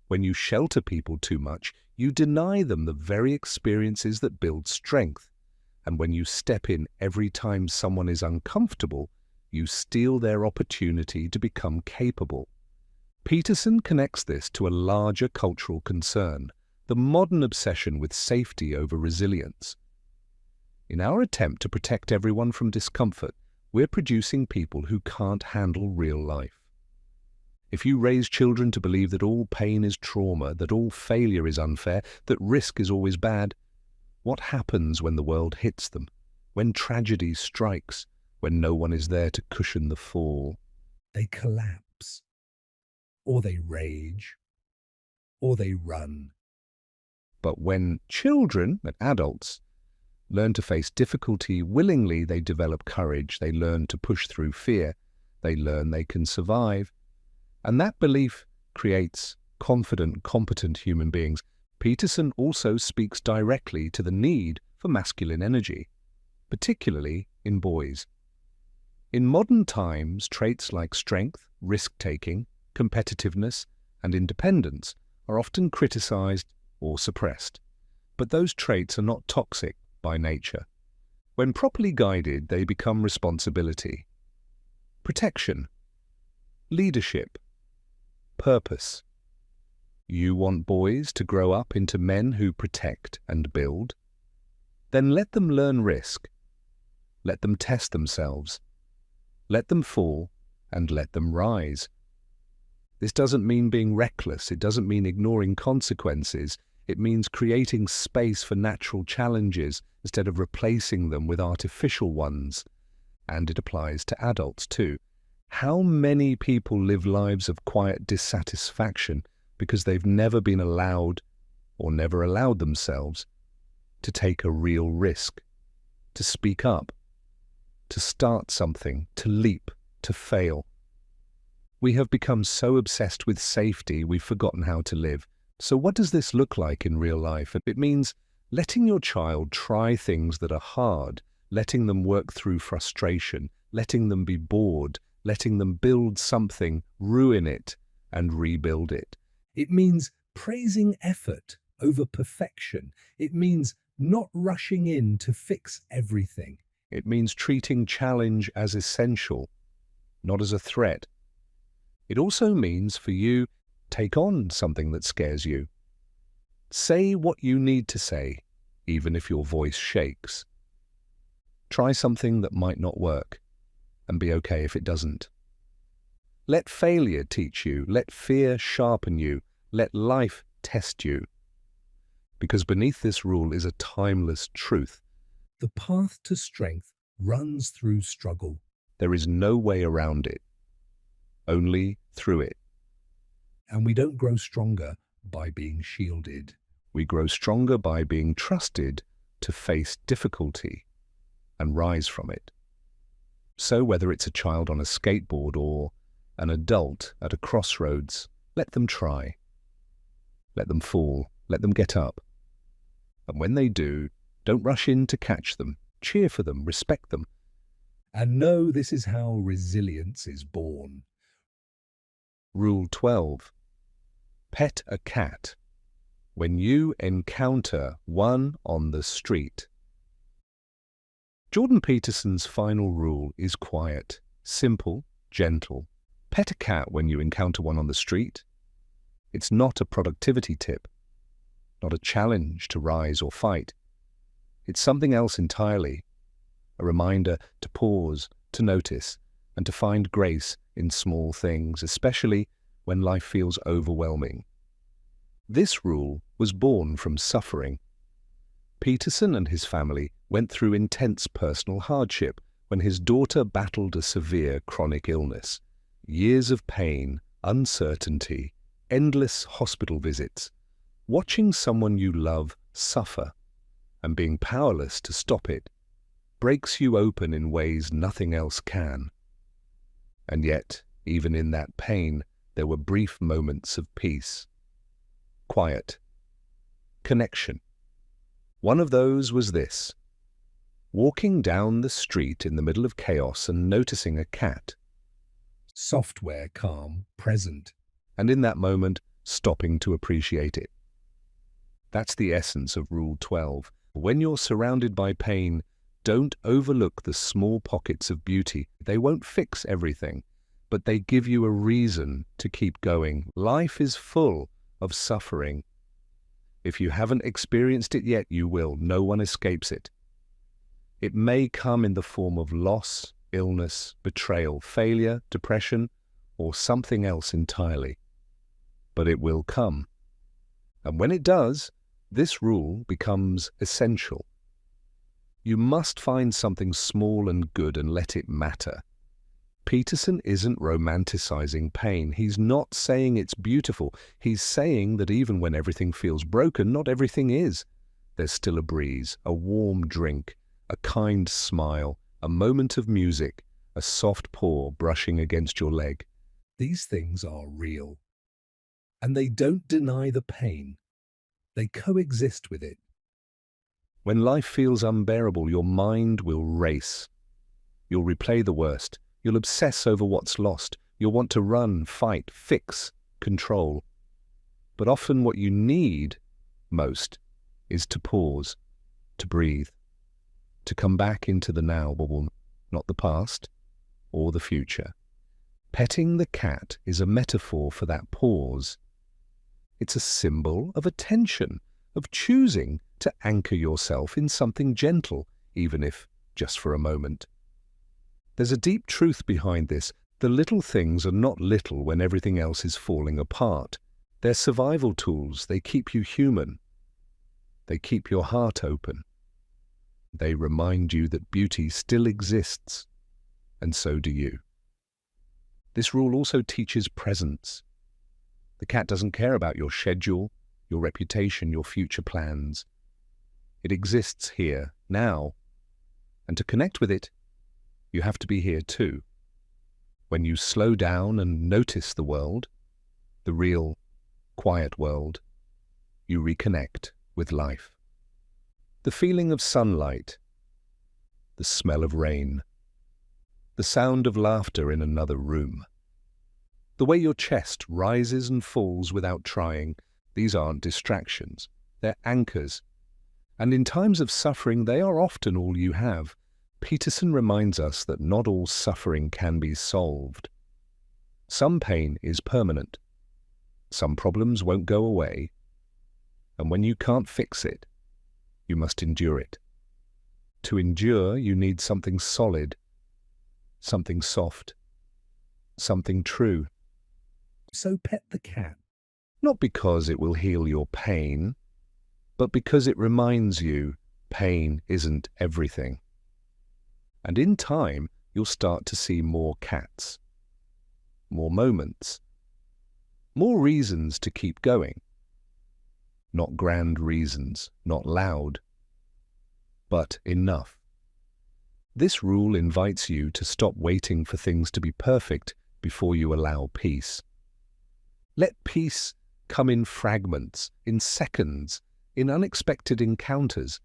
When you shelter people too much, you deny them the very experiences that build strength. And when you step in every time someone is uncomfortable, you steal their opportunity to become capable. Peterson connects this to a larger cultural concern, the modern obsession with safety over resilience. In our attempt to protect everyone from discomfort, we're producing people who can't handle real life. If you raise children to believe that all pain is trauma, that all failure is unfair, that risk is always bad, what happens when the world hits them, when tragedy strikes, when no one is there to cushion the fall? They collapse, or they rage, or they run. But when children and adults learn to face difficulty willingly, they develop courage, they learn to push through fear, they learn they can survive. And that belief creates confident, competent human beings. Peterson also speaks directly to the need for masculine energy, particularly in boys. In modern times, traits like strength, risk-taking, competitiveness, and independence are often criticized or suppressed. But those traits are not toxic by nature. When properly guided, they become responsibility, protection, leadership, purpose. You want boys to grow up into men who protect and build? Then let them learn risk. Let them test themselves. Let them fall and let them rise. This doesn't mean being reckless. It doesn't mean ignoring consequences. It means creating space for natural challenges instead of replacing them with artificial ones. And it applies to adults too. How many people live lives of quiet dissatisfaction because they've never been allowed or never allowed themselves to take a real risk, to speak up, to start something, to leap, to fail? We have become so obsessed with safety, we've forgotten how to live. So what does this look like in real life? It means letting your child try things that are hard, letting them work through frustration, letting them be bored, letting them build something, ruin it, and rebuild it. It means praising effort over perfection. It means not rushing in to fix everything. It means treating challenge as essential, not as a threat. It also means for you, take on something that scares you. Say what you need to say, even if your voice shakes. Try something that might not work, and be okay if it doesn't. Let failure teach you, let fear sharpen you, let life test you. Because beneath this rule is a timeless truth. The path to strength runs through struggle. There is no way around it, only through it. And we don't grow stronger by being shielded. We grow stronger by being trusted to face difficulty and rise from it. So whether it's a child on a skateboard or an adult at a crossroads, let them try. Let them fall. Let them get up. And when they do, don't rush in to catch them. Cheer for them. Respect them. And know this is how resilience is born. Rule 12. Pet a cat. When you encounter one on the street, Jordan Peterson's final rule is quiet, simple, gentle. Pet a cat when you encounter one on the street. It's not a productivity tip, not a challenge to rise or fight. It's something else entirely, a reminder to pause, to notice, and to find grace in small things, especially when life feels overwhelming. This rule was born from suffering. Peterson and his family went through intense personal hardship when his daughter battled a severe chronic illness. Years of pain, uncertainty, endless hospital visits. Watching someone you love suffer and being powerless to stop it breaks you open in ways nothing else can. And yet, even in that pain, there were brief moments of peace. Quiet. Connection. One of those was this: walking down the street in the middle of chaos and noticing a cat. Software, calm, present. And in that moment, stopping to appreciate it. That's the essence of Rule 12. When you're surrounded by pain, don't overlook the small pockets of beauty. They won't fix everything, but they give you a reason to keep going. Life is full of suffering. If you haven't experienced it yet, you will. No one escapes it. It may come in the form of loss, illness, betrayal, failure, depression, or something else entirely. But it will come. And when it does, this rule becomes essential. You must find something small and good and let it matter. Peterson isn't romanticizing pain. He's not saying it's beautiful. He's saying that even when everything feels broken, not everything is. There's still a breeze, a warm drink, a kind smile, a moment of music, a soft paw brushing against your leg. These things are real. And they don't deny the pain. They coexist with it. When life feels unbearable, your mind will race. You'll replay the worst. You'll obsess over what's lost. You'll want to run, fight, fix, control. But often what you need most is to pause, to breathe, to come back into the now, not the past or the future. Petting the cat is a metaphor for that pause. It's a symbol of attention, of choosing to anchor yourself in something gentle, even if just for a moment. There's a deep truth behind this. The little things are not little when everything else is falling apart. They're survival tools. They keep you human. They keep your heart open. They remind you that beauty still exists, and so do you. This rule also teaches presence. The cat doesn't care about your schedule, your reputation, your future plans. It exists here, now, and to connect with it, you have to be here too. When you slow down and notice the world, the real, quiet world, you reconnect with life. The feeling of sunlight, the smell of rain, the sound of laughter in another room. The way your chest rises and falls without trying, these aren't distractions, they're anchors. And in times of suffering, they are often all you have. Peterson reminds us that not all suffering can be solved. Some pain is permanent. Some problems won't go away. And when you can't fix it, you must endure it. To endure, you need something solid, something soft, something true. So pet the cat. Not because it will heal your pain, but because it reminds you pain isn't everything. And in time, you'll start to see more cats, more moments, more reasons to keep going. Not grand reasons, not loud, but enough. This rule invites you to stop waiting for things to be perfect before you allow peace. Let peace come in fragments, in seconds, in unexpected encounters.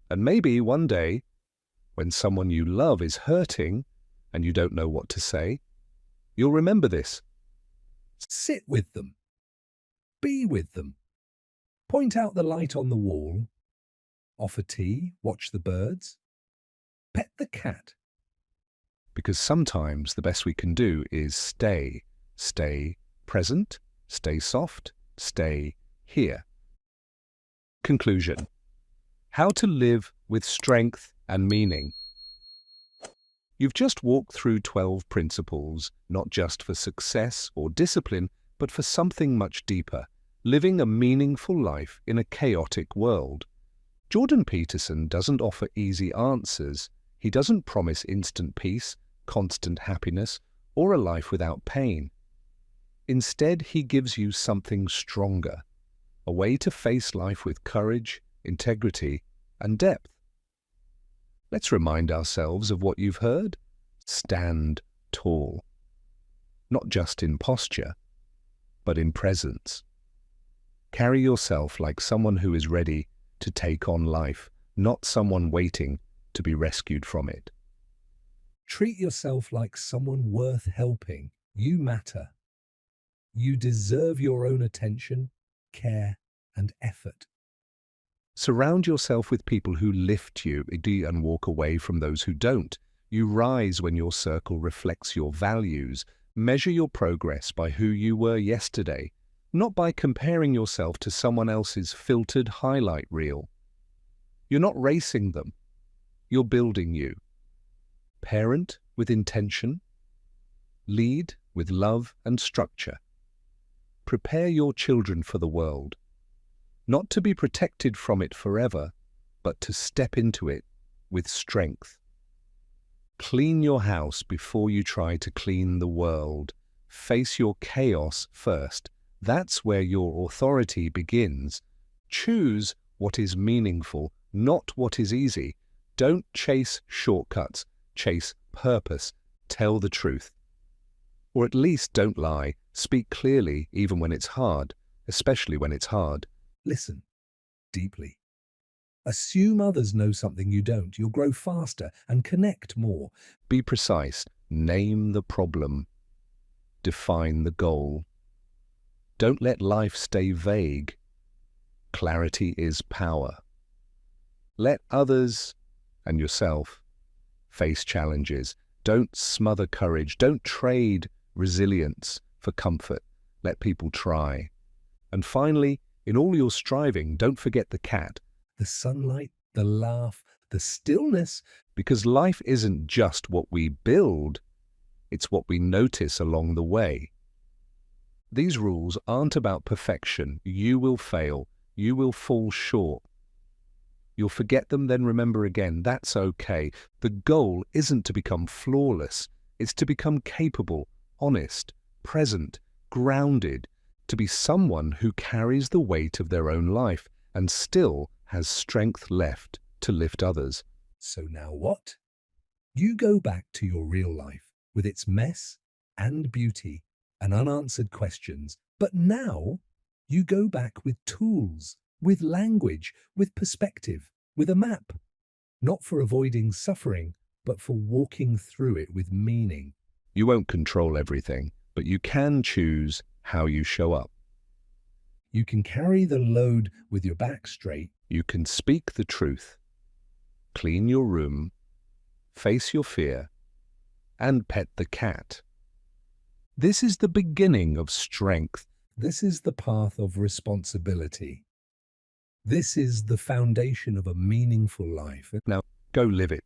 And maybe one day, when someone you love is hurting and you don't know what to say, you'll remember this. Sit with them. Be with them. Point out the light on the wall. Offer tea, watch the birds. Pet the cat. Because sometimes the best we can do is stay present, stay soft, stay here. Conclusion. How to live with strength and meaning. You've just walked through 12 principles, not just for success or discipline, but for something much deeper, living a meaningful life in a chaotic world. Jordan Peterson doesn't offer easy answers. He doesn't promise instant peace, constant happiness, or a life without pain. Instead, he gives you something stronger, a way to face life with courage, integrity, and depth. Let's remind ourselves of what you've heard. Stand tall. Not just in posture, but in presence. Carry yourself like someone who is ready to take on life, not someone waiting to be rescued from it. Treat yourself like someone worth helping. You matter. You deserve your own attention, care, and effort. Surround yourself with people who lift you and walk away from those who don't. You rise when your circle reflects your values. Measure your progress by who you were yesterday, not by comparing yourself to someone else's filtered highlight reel. You're not racing them. You're building you. Parent with intention. Lead with love and structure. Prepare your children for the world. Not to be protected from it forever, but to step into it with strength. Clean your house before you try to clean the world. Face your chaos first. That's where your authority begins. Choose what is meaningful, not what is easy. Don't chase shortcuts. Chase purpose. Tell the truth. Or at least don't lie. Speak clearly even when it's hard, especially when it's hard. Listen deeply. Assume others know something you don't. You'll grow faster and connect more. Be precise. Name the problem. Define the goal. Don't let life stay vague. Clarity is power. Let others and yourself face challenges. Don't smother courage. Don't trade resilience for comfort. Let people try. And finally, in all your striving, don't forget the cat. The sunlight, the laugh, the stillness. Because life isn't just what we build, it's what we notice along the way. These rules aren't about perfection. You will fail. You will fall short. You'll forget them, then remember again. That's okay. The goal isn't to become flawless. It's to become capable, honest, present, grounded, to be someone who carries the weight of their own life and still has strength left to lift others. So now what? You go back to your real life with its mess and beauty and unanswered questions. But now you go back with tools, with language, with perspective, with a map. Not for avoiding suffering, but for walking through it with meaning. You won't control everything, but you can choose how you show up. You can carry the load with your back straight. You can speak the truth, clean your room, face your fear, and pet the cat. This is the beginning of strength. This is the path of responsibility. This is the foundation of a meaningful life. Now, go live it.